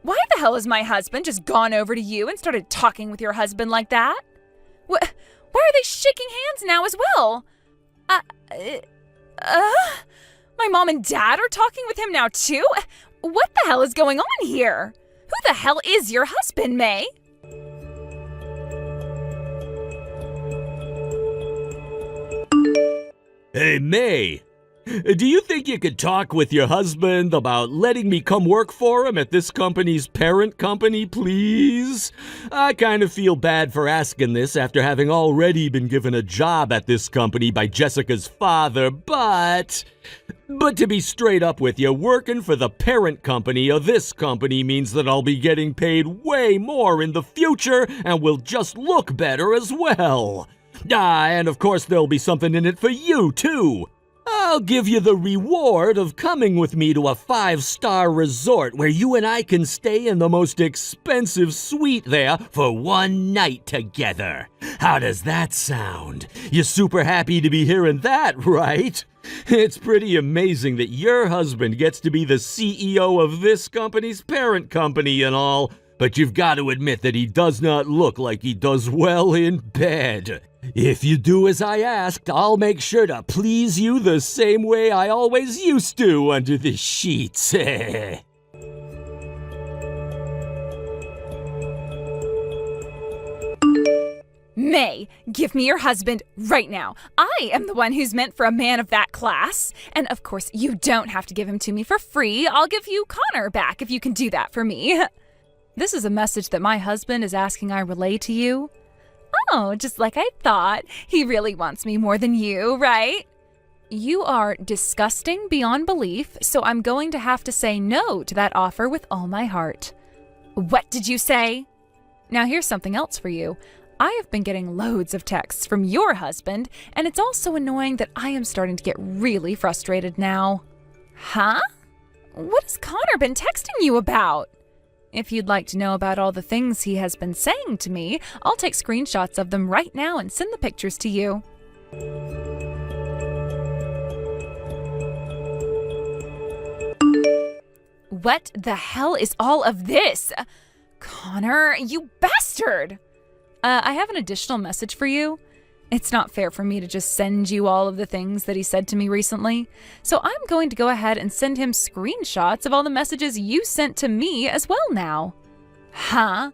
Why the hell has my husband just gone over to you and started talking with your husband like that? Why are they shaking hands now as well? My mom and dad are talking with him now too? What the hell is going on here? Who the hell is your husband, May? Hey, May, do you think you could talk with your husband about letting me come work for him at this company's parent company, please? I kind of feel bad for asking this after having already been given a job at this company by Jessica's father, but to be straight up with you, working for the parent company of this company means that I'll be getting paid way more in the future and will just look better as well. And of course there'll be something in it for you, too. I'll give you the reward of coming with me to a 5-star resort where you and I can stay in the most expensive suite there for one night together. How does that sound? You're super happy to be hearing that, right? It's pretty amazing that your husband gets to be the CEO of this company's parent company and all, but you've got to admit that he does not look like he does well in bed. If you do as I asked, I'll make sure to please you the same way I always used to under the sheets. May, give me your husband right now. I am the one who's meant for a man of that class. And of course, you don't have to give him to me for free. I'll give you Connor back if you can do that for me. This is a message that my husband is asking I relay to you. Oh, just like I thought. He really wants me more than you, right? You are disgusting beyond belief, so I'm going to have to say no to that offer with all my heart. What did you say? Now here's something else for you. I have been getting loads of texts from your husband, and it's also annoying that I am starting to get really frustrated now. Huh? What has Connor been texting you about? If you'd like to know about all the things he has been saying to me, I'll take screenshots of them right now and send the pictures to you. What the hell is all of this? Connor, you bastard! I have an additional message for you. It's not fair for me to just send you all of the things that he said to me recently, so I'm going to go ahead and send him screenshots of all the messages you sent to me as well now. Huh?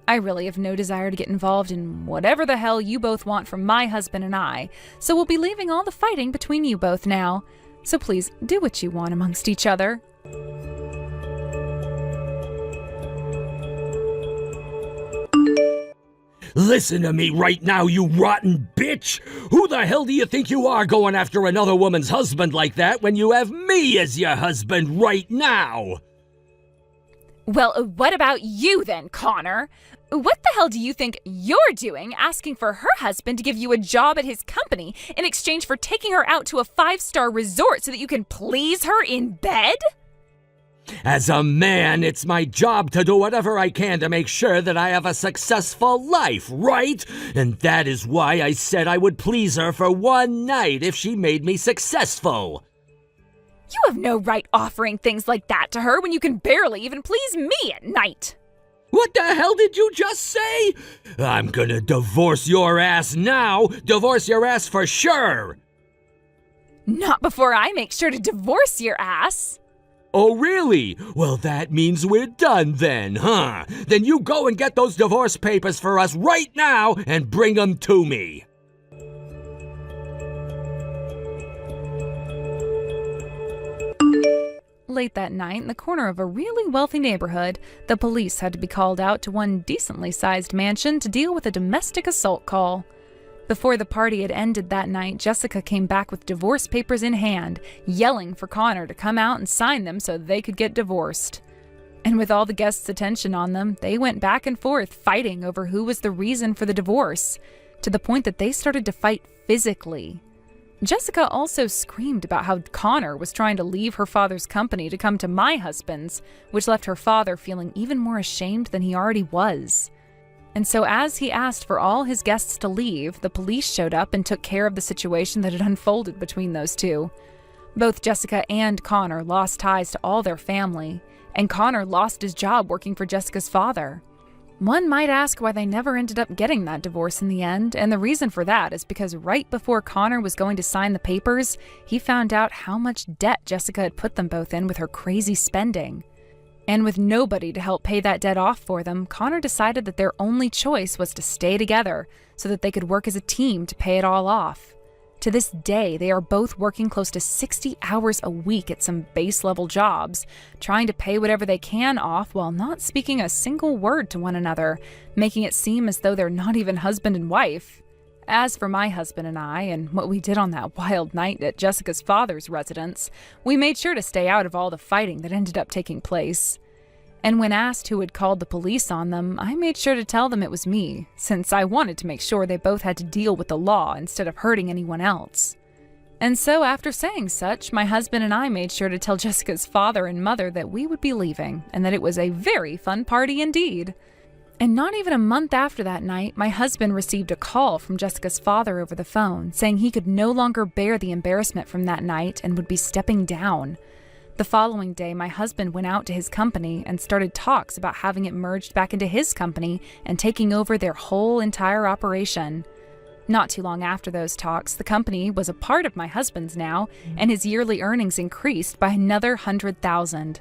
I really have no desire to get involved in whatever the hell you both want from my husband and I, so we'll be leaving all the fighting between you both now. So please, do what you want amongst each other. Listen to me right now, you rotten bitch! Who the hell do you think you are going after another woman's husband like that when you have me as your husband right now? Well, what about you then, Connor? What the hell do you think you're doing asking for her husband to give you a job at his company in exchange for taking her out to a 5-star resort so that you can please her in bed? As a man, it's my job to do whatever I can to make sure that I have a successful life, right? And that is why I said I would please her for one night if she made me successful. You have no right offering things like that to her when you can barely even please me at night. What the hell did you just say? I'm gonna divorce your ass now. Divorce your ass for sure. Not before I make sure to divorce your ass. Oh, really? Well, that means we're done then, huh? Then you go and get those divorce papers for us right now and bring them to me. Late that night, in the corner of a really wealthy neighborhood, the police had to be called out to one decently sized mansion to deal with a domestic assault call. Before the party had ended that night, Jessica came back with divorce papers in hand, yelling for Connor to come out and sign them so they could get divorced. And with all the guests' attention on them, they went back and forth fighting over who was the reason for the divorce, to the point that they started to fight physically. Jessica also screamed about how Connor was trying to leave her father's company to come to my husband's, which left her father feeling even more ashamed than he already was. And so as he asked for all his guests to leave, the police showed up and took care of the situation that had unfolded between those two. Both Jessica and Connor lost ties to all their family, and Connor lost his job working for Jessica's father. One might ask why they never ended up getting that divorce in the end, and the reason for that is because right before Connor was going to sign the papers, he found out how much debt Jessica had put them both in with her crazy spending. And with nobody to help pay that debt off for them, Connor decided that their only choice was to stay together so that they could work as a team to pay it all off. To this day, they are both working close to 60 hours a week at some base-level jobs, trying to pay whatever they can off while not speaking a single word to one another, making it seem as though they're not even husband and wife. As for my husband and I, and what we did on that wild night at Jessica's father's residence, we made sure to stay out of all the fighting that ended up taking place. And when asked who had called the police on them, I made sure to tell them it was me, since I wanted to make sure they both had to deal with the law instead of hurting anyone else. And so after saying such, my husband and I made sure to tell Jessica's father and mother that we would be leaving and that it was a very fun party indeed. And not even a month after that night, my husband received a call from Jessica's father over the phone saying he could no longer bear the embarrassment from that night and would be stepping down. The following day, my husband went out to his company and started talks about having it merged back into his company and taking over their whole entire operation. Not too long after those talks, the company was a part of my husband's now, and his yearly earnings increased by another $100,000.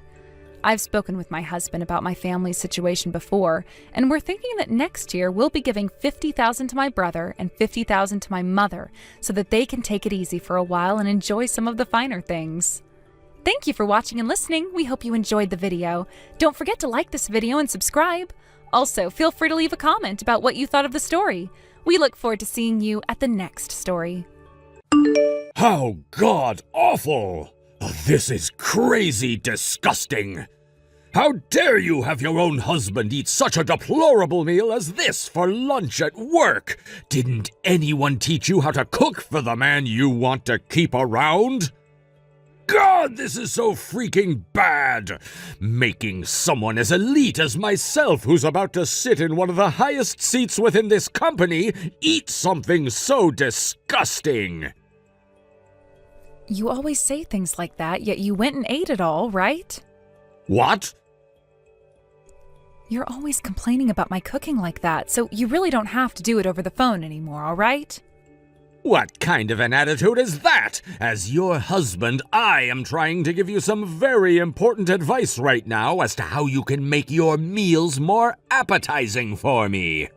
I've spoken with my husband about my family's situation before, and we're thinking that next year we'll be giving $50,000 to my brother and $50,000 to my mother so that they can take it easy for a while and enjoy some of the finer things. Thank you for watching and listening. We hope you enjoyed the video. Don't forget to like this video and subscribe. Also, feel free to leave a comment about what you thought of the story. We look forward to seeing you at the next story. How god-awful! This is crazy disgusting! How dare you have your own husband eat such a deplorable meal as this for lunch at work? Didn't anyone teach you how to cook for the man you want to keep around? God, this is so freaking bad! Making someone as elite as myself, who's about to sit in one of the highest seats within this company, eat something so disgusting! You always say things like that, yet you went and ate it all, right? What? You're always complaining about my cooking like that, so you really don't have to do it over the phone anymore, all right? What kind of an attitude is that? As your husband, I am trying to give you some very important advice right now as to how you can make your meals more appetizing for me.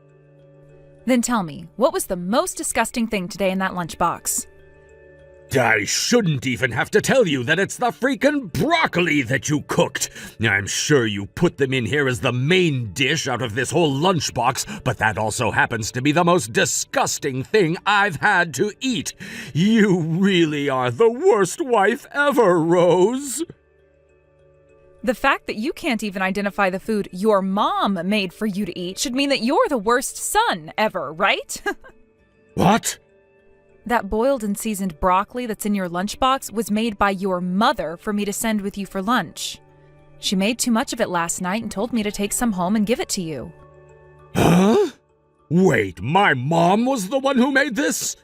Then tell me, what was the most disgusting thing today in that lunchbox? I shouldn't even have to tell you that it's the freaking broccoli that you cooked. I'm sure you put them in here as the main dish out of this whole lunchbox, but that also happens to be the most disgusting thing I've had to eat. You really are the worst wife ever, Rose. The fact that you can't even identify the food your mom made for you to eat should mean that you're the worst son ever, right? What? That boiled and seasoned broccoli that's in your lunchbox was made by your mother for me to send with you for lunch. She made too much of it last night and told me to take some home and give it to you. Huh? Wait, my mom was the one who made this?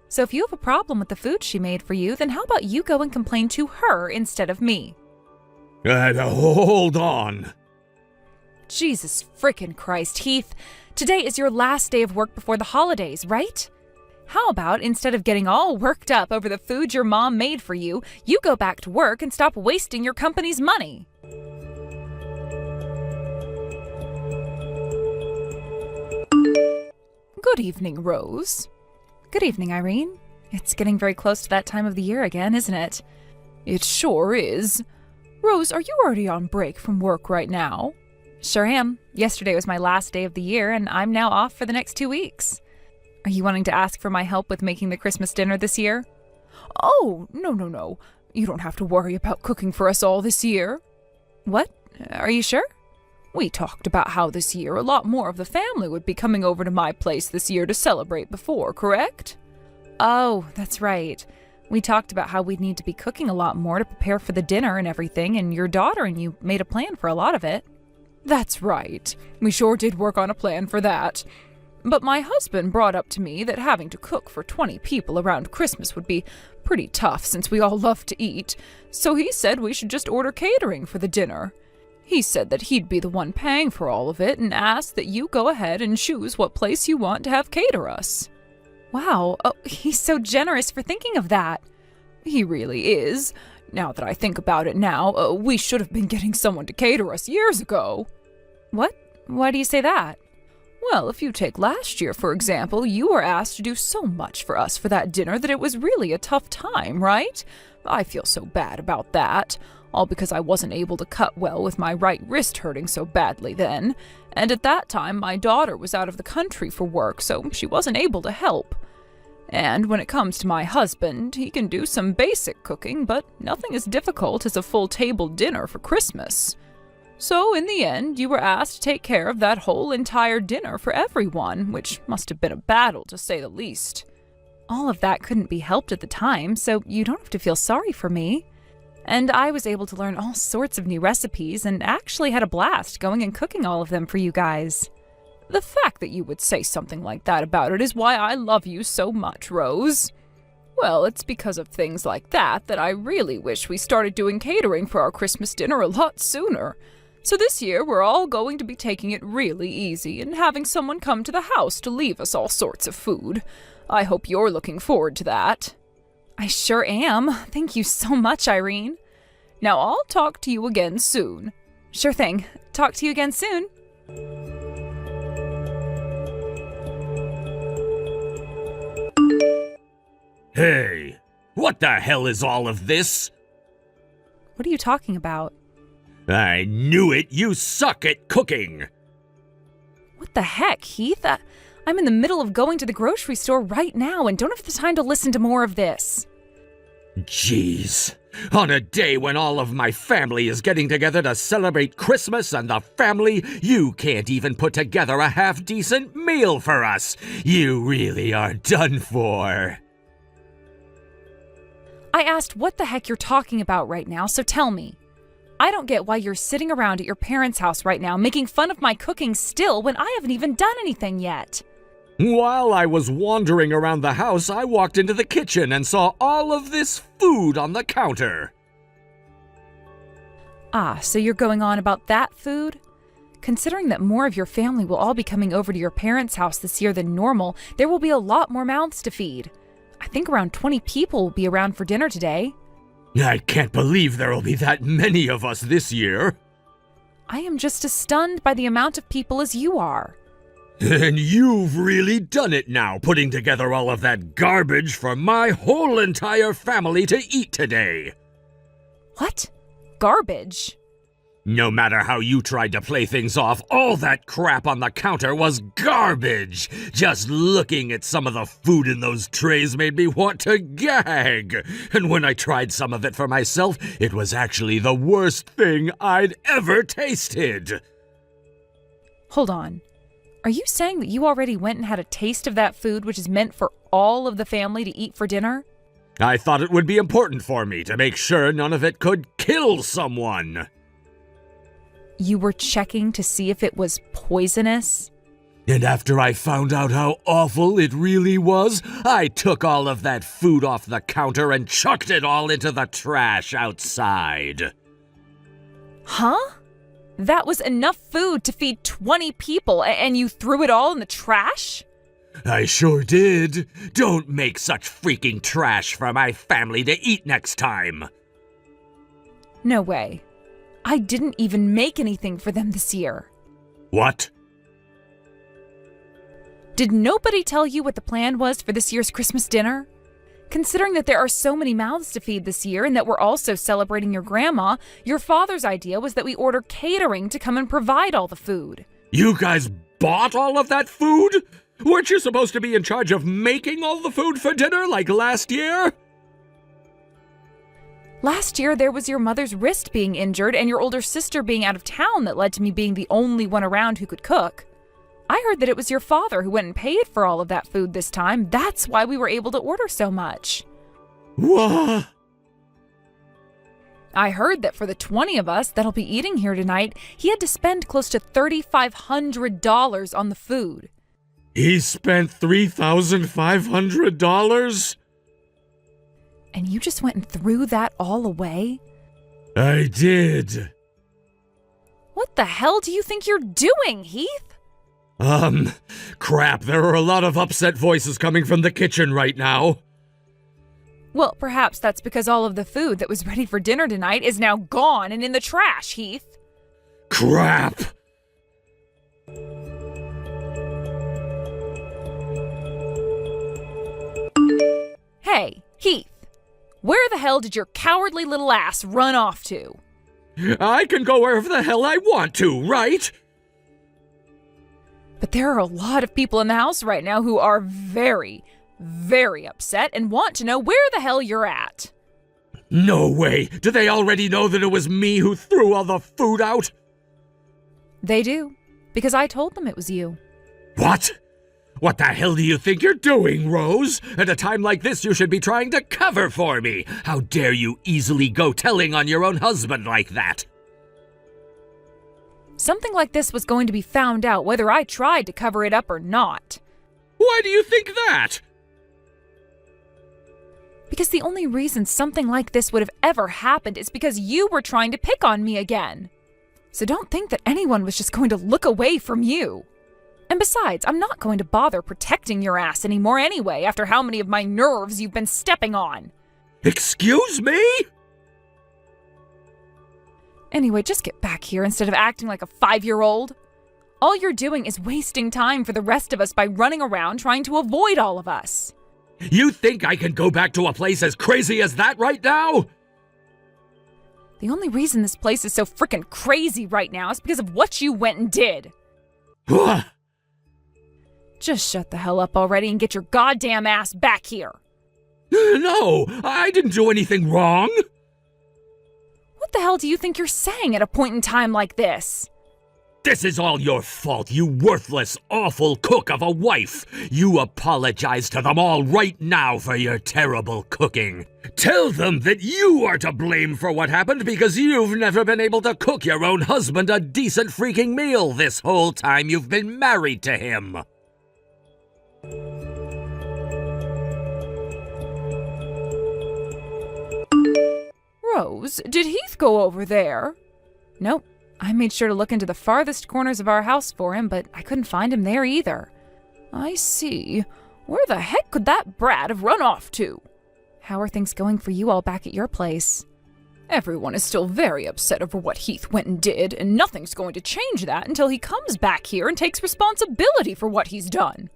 So if you have a problem with the food she made for you, then how about you go and complain to her instead of me? Hold on. Jesus frickin' Christ, Heath. Today is your last day of work before the holidays, right? How about, instead of getting all worked up over the food your mom made for you, you go back to work and stop wasting your company's money? Good evening, Rose. Good evening, Irene. It's getting very close to that time of the year again, isn't it? It sure is. Rose, are you already on break from work right now? Sure am. Yesterday was my last day of the year, and I'm now off for the next 2 weeks. Are you wanting to ask for my help with making the Christmas dinner this year? Oh, no. You don't have to worry about cooking for us all this year. What? Are you sure? We talked about how this year a lot more of the family would be coming over to my place this year to celebrate before, correct? Oh, that's right. We talked about how we'd need to be cooking a lot more to prepare for the dinner and everything, and your daughter and you made a plan for a lot of it. That's right. We sure did work on a plan for that. But my husband brought up to me that having to cook for 20 people around Christmas would be pretty tough since we all love to eat, so he said we should just order catering for the dinner. He said that he'd be the one paying for all of it and asked that you go ahead and choose what place you want to have cater us. Wow, he's so generous for thinking of that. He really is. Now that I think about it now, we should have been getting someone to cater us years ago. What? Why do you say that? Well, if you take last year, for example, you were asked to do so much for us for that dinner that it was really a tough time, right? I feel so bad about that, all because I wasn't able to cut well with my right wrist hurting so badly then, and at that time my daughter was out of the country for work, so she wasn't able to help. And when it comes to my husband, he can do some basic cooking, but nothing as difficult as a full table dinner for Christmas. So in the end, you were asked to take care of that whole entire dinner for everyone, which must have been a battle to say the least. All of that couldn't be helped at the time, so you don't have to feel sorry for me. And I was able to learn all sorts of new recipes and actually had a blast going and cooking all of them for you guys. The fact that you would say something like that about it is why I love you so much, Rose. Well, it's because of things like that that I really wish we started doing catering for our Christmas dinner a lot sooner. So this year, we're all going to be taking it really easy and having someone come to the house to leave us all sorts of food. I hope you're looking forward to that. I sure am. Thank you so much, Irene. Now I'll talk to you again soon. Sure thing. Talk to you again soon. Hey, what the hell is all of this? What are you talking about? I knew it! You suck at cooking! What the heck, Heath? I'm in the middle of going to the grocery store right now and don't have the time to listen to more of this. Jeez. On a day when all of my family is getting together to celebrate Christmas and the family, you can't even put together a half-decent meal for us. You really are done for. I asked what the heck you're talking about right now, so tell me. I don't get why you're sitting around at your parents' house right now making fun of my cooking still when I haven't even done anything yet. While I was wandering around the house, I walked into the kitchen and saw all of this food on the counter. Ah, so you're going on about that food? Considering that more of your family will all be coming over to your parents' house this year than normal, there will be a lot more mouths to feed. I think around 20 people will be around for dinner today. I can't believe there will be that many of us this year. I am just as stunned by the amount of people as you are. And you've really done it now, putting together all of that garbage for my whole entire family to eat today. What? Garbage? No matter how you tried to play things off, all that crap on the counter was garbage. Just looking at some of the food in those trays made me want to gag. And when I tried some of it for myself, it was actually the worst thing I'd ever tasted. Hold on. Are you saying that you already went and had a taste of that food which is meant for all of the family to eat for dinner? I thought it would be important for me to make sure none of it could kill someone. You were checking to see if it was poisonous? And after I found out how awful it really was, I took all of that food off the counter and chucked it all into the trash outside. Huh? That was enough food to feed 20 people, and you threw it all in the trash? I sure did. Don't make such freaking trash for my family to eat next time. No way. I didn't even make anything for them this year. What? Did nobody tell you what the plan was for this year's Christmas dinner? Considering that there are so many mouths to feed this year and that we're also celebrating your grandma, your father's idea was that we order catering to come and provide all the food. You guys bought all of that food? Weren't you supposed to be in charge of making all the food for dinner like last year? Last year, there was your mother's wrist being injured and your older sister being out of town that led to me being the only one around who could cook. I heard that it was your father who went and paid for all of that food this time. That's why we were able to order so much. What? I heard that for the 20 of us that'll be eating here tonight, he had to spend close to $3,500 on the food. He spent $3,500? And you just went and threw that all away? I did. What the hell do you think you're doing, Heath? Crap, there are a lot of upset voices coming from the kitchen right now. Well, perhaps that's because all of the food that was ready for dinner tonight is now gone and in the trash, Heath. Crap! Hey, Heath. Where the hell did your cowardly little ass run off to? I can go wherever the hell I want to, right? But there are a lot of people in the house right now who are very, very upset and want to know where the hell you're at. No way! Do they already know that it was me who threw all the food out? They do, because I told them it was you. What? What the hell do you think you're doing, Rose? At a time like this, you should be trying to cover for me. How dare you easily go telling on your own husband like that? Something like this was going to be found out whether I tried to cover it up or not. Why do you think that? Because the only reason something like this would have ever happened is because you were trying to pick on me again. So don't think that anyone was just going to look away from you. And besides, I'm not going to bother protecting your ass anymore anyway after how many of my nerves you've been stepping on. Excuse me? Anyway, just get back here instead of acting like a 5-year-old. All you're doing is wasting time for the rest of us by running around trying to avoid all of us. You think I can go back to a place as crazy as that right now? The only reason this place is so frickin' crazy right now is because of what you went and did. Just shut the hell up already and get your goddamn ass back here. No, I didn't do anything wrong. What the hell do you think you're saying at a point in time like this? This is all your fault, you worthless, awful cook of a wife. You apologize to them all right now for your terrible cooking. Tell them that you are to blame for what happened because you've never been able to cook your own husband a decent freaking meal this whole time you've been married to him. Rose, did Heath go over there? Nope. I made sure to look into the farthest corners of our house for him, but I couldn't find him there either. I see. Where the heck could that brat have run off to? How are things going for you all back at your place? Everyone is still very upset over what Heath went and did, and nothing's going to change that until he comes back here and takes responsibility for what he's done.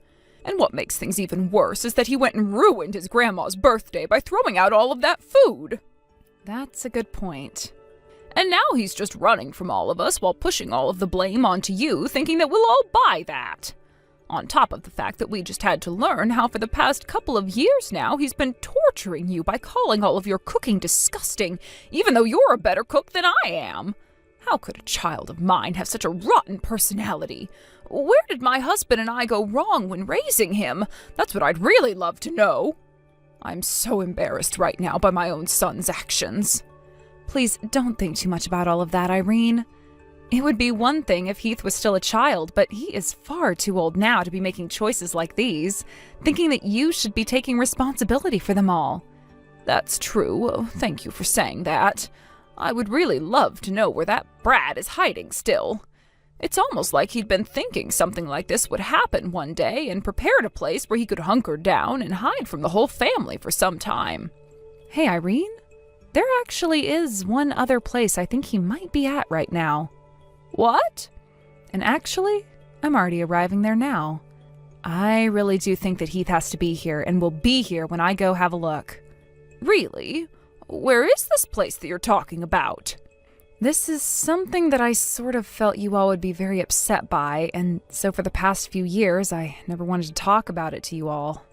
And what makes things even worse is that he went and ruined his grandma's birthday by throwing out all of that food. That's a good point. And now he's just running from all of us while pushing all of the blame onto you, thinking that we'll all buy that. On top of the fact that we just had to learn how for the past couple of years now he's been torturing you by calling all of your cooking disgusting, even though you're a better cook than I am. How could a child of mine have such a rotten personality? Where did my husband and I go wrong when raising him? That's what I'd really love to know. I'm so embarrassed right now by my own son's actions. Please don't think too much about all of that, Irene. It would be one thing if Heath was still a child, but he is far too old now to be making choices like these, thinking that you should be taking responsibility for them all. That's true. Thank you for saying that. I would really love to know where that brat is hiding still. It's almost like he'd been thinking something like this would happen one day and prepared a place where he could hunker down and hide from the whole family for some time. Hey, Irene? There actually is one other place I think he might be at right now. What? And actually, I'm already arriving there now. I really do think that Heath has to be here and will be here when I go have a look. Really? Where is this place that you're talking about? This is something that I sort of felt you all would be very upset by, and so for the past few years, I never wanted to talk about it to you all.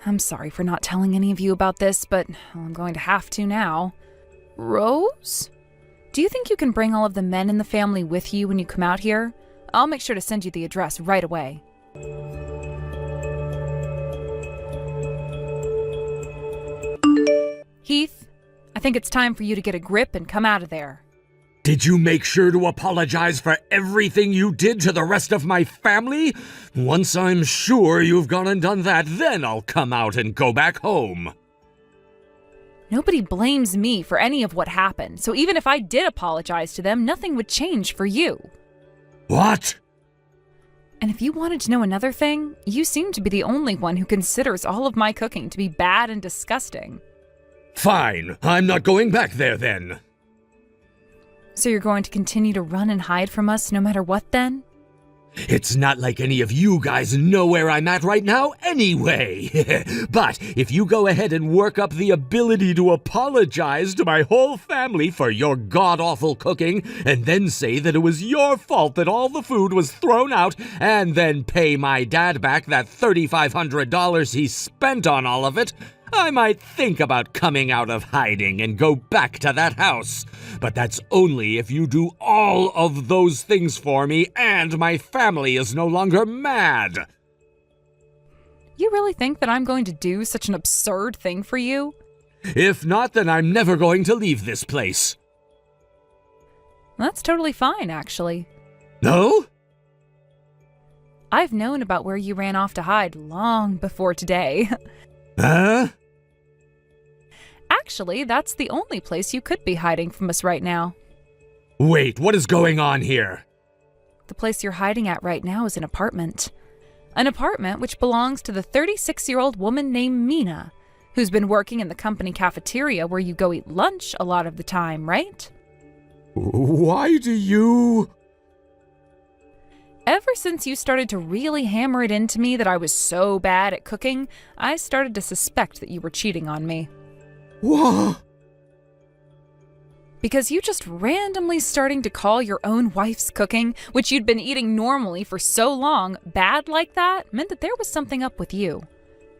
I'm sorry for not telling any of you about this, but I'm going to have to now. Rose? Do you think you can bring all of the men in the family with you when you come out here? I'll make sure to send you the address right away. Heath, I think it's time for you to get a grip and come out of there. Did you make sure to apologize for everything you did to the rest of my family? Once I'm sure you've gone and done that, then I'll come out and go back home. Nobody blames me for any of what happened, so even if I did apologize to them, nothing would change for you. What? And if you wanted to know another thing, you seem to be the only one who considers all of my cooking to be bad and disgusting. Fine, I'm not going back there then. So you're going to continue to run and hide from us no matter what then? It's not like any of you guys know where I'm at right now anyway. But if you go ahead and work up the ability to apologize to my whole family for your god-awful cooking, and then say that it was your fault that all the food was thrown out, and then pay my dad back that $3,500 he spent on all of it, I might think about coming out of hiding and go back to that house. But that's only if you do all of those things for me and my family is no longer mad. You really think that I'm going to do such an absurd thing for you? If not, then I'm never going to leave this place. That's totally fine, actually. No? I've known about where you ran off to hide long before today. Huh? Actually, that's the only place you could be hiding from us right now. Wait, what is going on here? The place you're hiding at right now is an apartment. An apartment which belongs to the 36-year-old woman named Mina, who's been working in the company cafeteria where you go eat lunch a lot of the time, right? Why do you... Ever since you started to really hammer it into me that I was so bad at cooking, I started to suspect that you were cheating on me. What? Because you just randomly starting to call your own wife's cooking, which you'd been eating normally for so long, bad like that, meant that there was something up with you.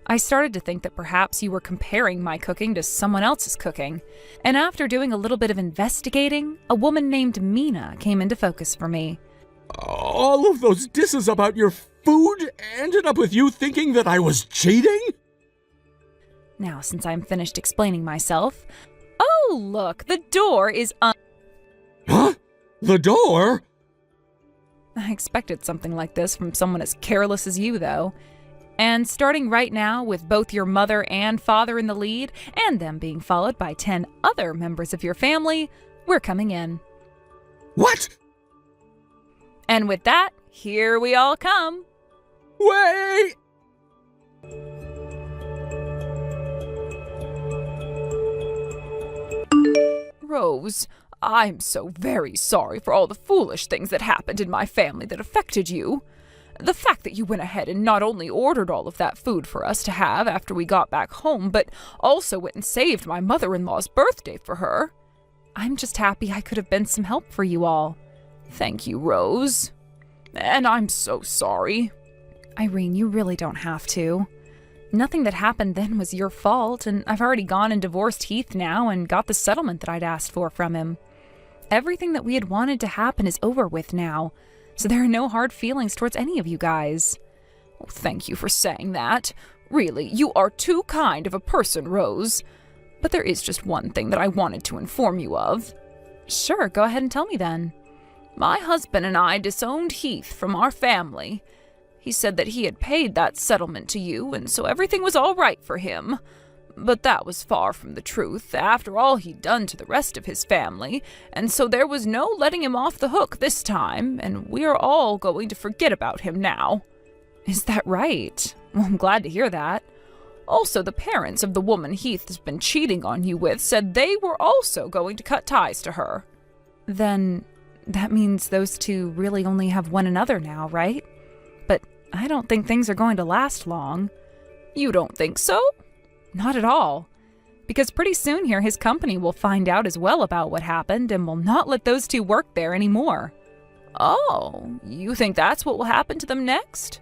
I started to think that perhaps you were comparing my cooking to someone else's cooking. And after doing a little bit of investigating, a woman named Mina came into focus for me. All of those disses about your food ended up with you thinking that I was cheating? Now, since I'm finished explaining myself... Oh, look, the door is Huh? The door? I expected something like this from someone as careless as you, though. And starting right now, with both your mother and father in the lead, and them being followed by 10 other members of your family, we're coming in. What? And with that, here we all come. Wait! Rose, I'm so very sorry for all the foolish things that happened in my family that affected you. The fact that you went ahead and not only ordered all of that food for us to have after we got back home, but also went and saved my mother-in-law's birthday for her. I'm just happy I could have been some help for you all. Thank you, Rose. And I'm so sorry. Irene, you really don't have to. Nothing that happened then was your fault, and I've already gone and divorced Heath now and got the settlement that I'd asked for from him. Everything that we had wanted to happen is over with now, so there are no hard feelings towards any of you guys. Oh, thank you for saying that. Really, you are too kind of a person, Rose. But there is just one thing that I wanted to inform you of. Sure, go ahead and tell me then. My husband and I disowned Heath from our family. He said that he had paid that settlement to you, and so everything was all right for him. But that was far from the truth, after all he'd done to the rest of his family, and so there was no letting him off the hook this time, and we are all going to forget about him now. Is that right? Well, I'm glad to hear that. Also, the parents of the woman Heath has been cheating on you with said they were also going to cut ties to her. Then that means those two really only have one another now, right? But I don't think things are going to last long. You don't think so? Not at all. Because pretty soon here his company will find out as well about what happened and will not let those two work there anymore. Oh, you think that's what will happen to them next?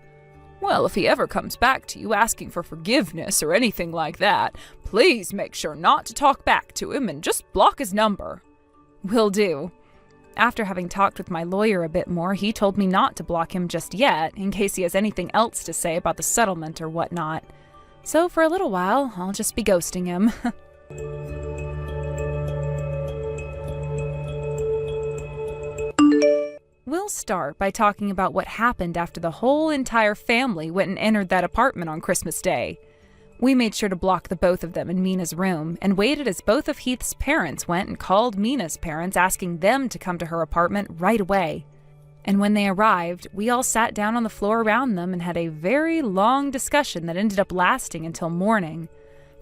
Well, if he ever comes back to you asking for forgiveness or anything like that, please make sure not to talk back to him and just block his number. Will do. After having talked with my lawyer a bit more, he told me not to block him just yet, in case he has anything else to say about the settlement or whatnot. So for a little while, I'll just be ghosting him. We'll start by talking about what happened after the whole entire family went and entered that apartment on Christmas Day. We made sure to block the both of them in Mina's room and waited as both of Heath's parents went and called Mina's parents asking them to come to her apartment right away. And when they arrived, we all sat down on the floor around them and had a very long discussion that ended up lasting until morning.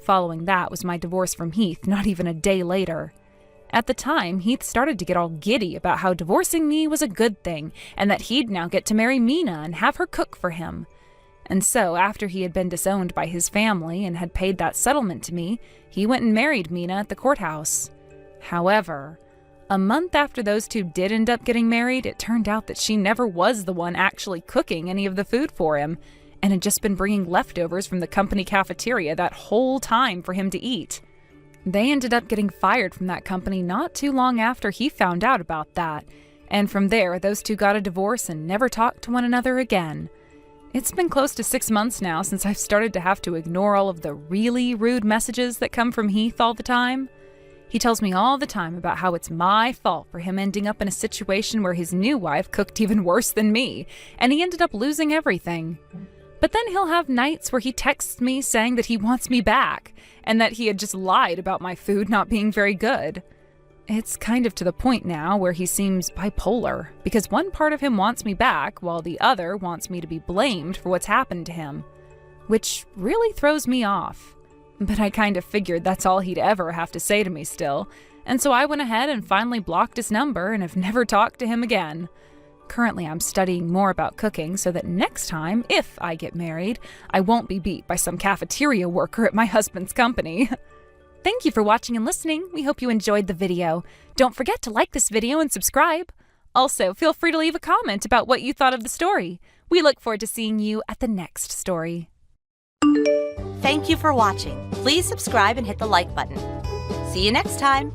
Following that was my divorce from Heath, not even a day later. At the time, Heath started to get all giddy about how divorcing me was a good thing and that he'd now get to marry Mina and have her cook for him. And so, after he had been disowned by his family and had paid that settlement to me, he went and married Mina at the courthouse. However, a month after those two did end up getting married, it turned out that she never was the one actually cooking any of the food for him, and had just been bringing leftovers from the company cafeteria that whole time for him to eat. They ended up getting fired from that company not too long after he found out about that, and from there, those two got a divorce and never talked to one another again. It's been close to 6 months now since I've started to have to ignore all of the really rude messages that come from Heath all the time. He tells me all the time about how it's my fault for him ending up in a situation where his new wife cooked even worse than me, and he ended up losing everything. But then he'll have nights where he texts me saying that he wants me back, and that he had just lied about my food not being very good. It's kind of to the point now where he seems bipolar, because one part of him wants me back, while the other wants me to be blamed for what's happened to him, which really throws me off. But I kind of figured that's all he'd ever have to say to me still, and so I went ahead and finally blocked his number and have never talked to him again. Currently, I'm studying more about cooking so that next time, if I get married, I won't be beat by some cafeteria worker at my husband's company. Thank you for watching and listening. We hope you enjoyed the video. Don't forget to like this video and subscribe. Also, feel free to leave a comment about what you thought of the story. We look forward to seeing you at the next story. Thank you for watching. Please subscribe and hit the like button. See you next time.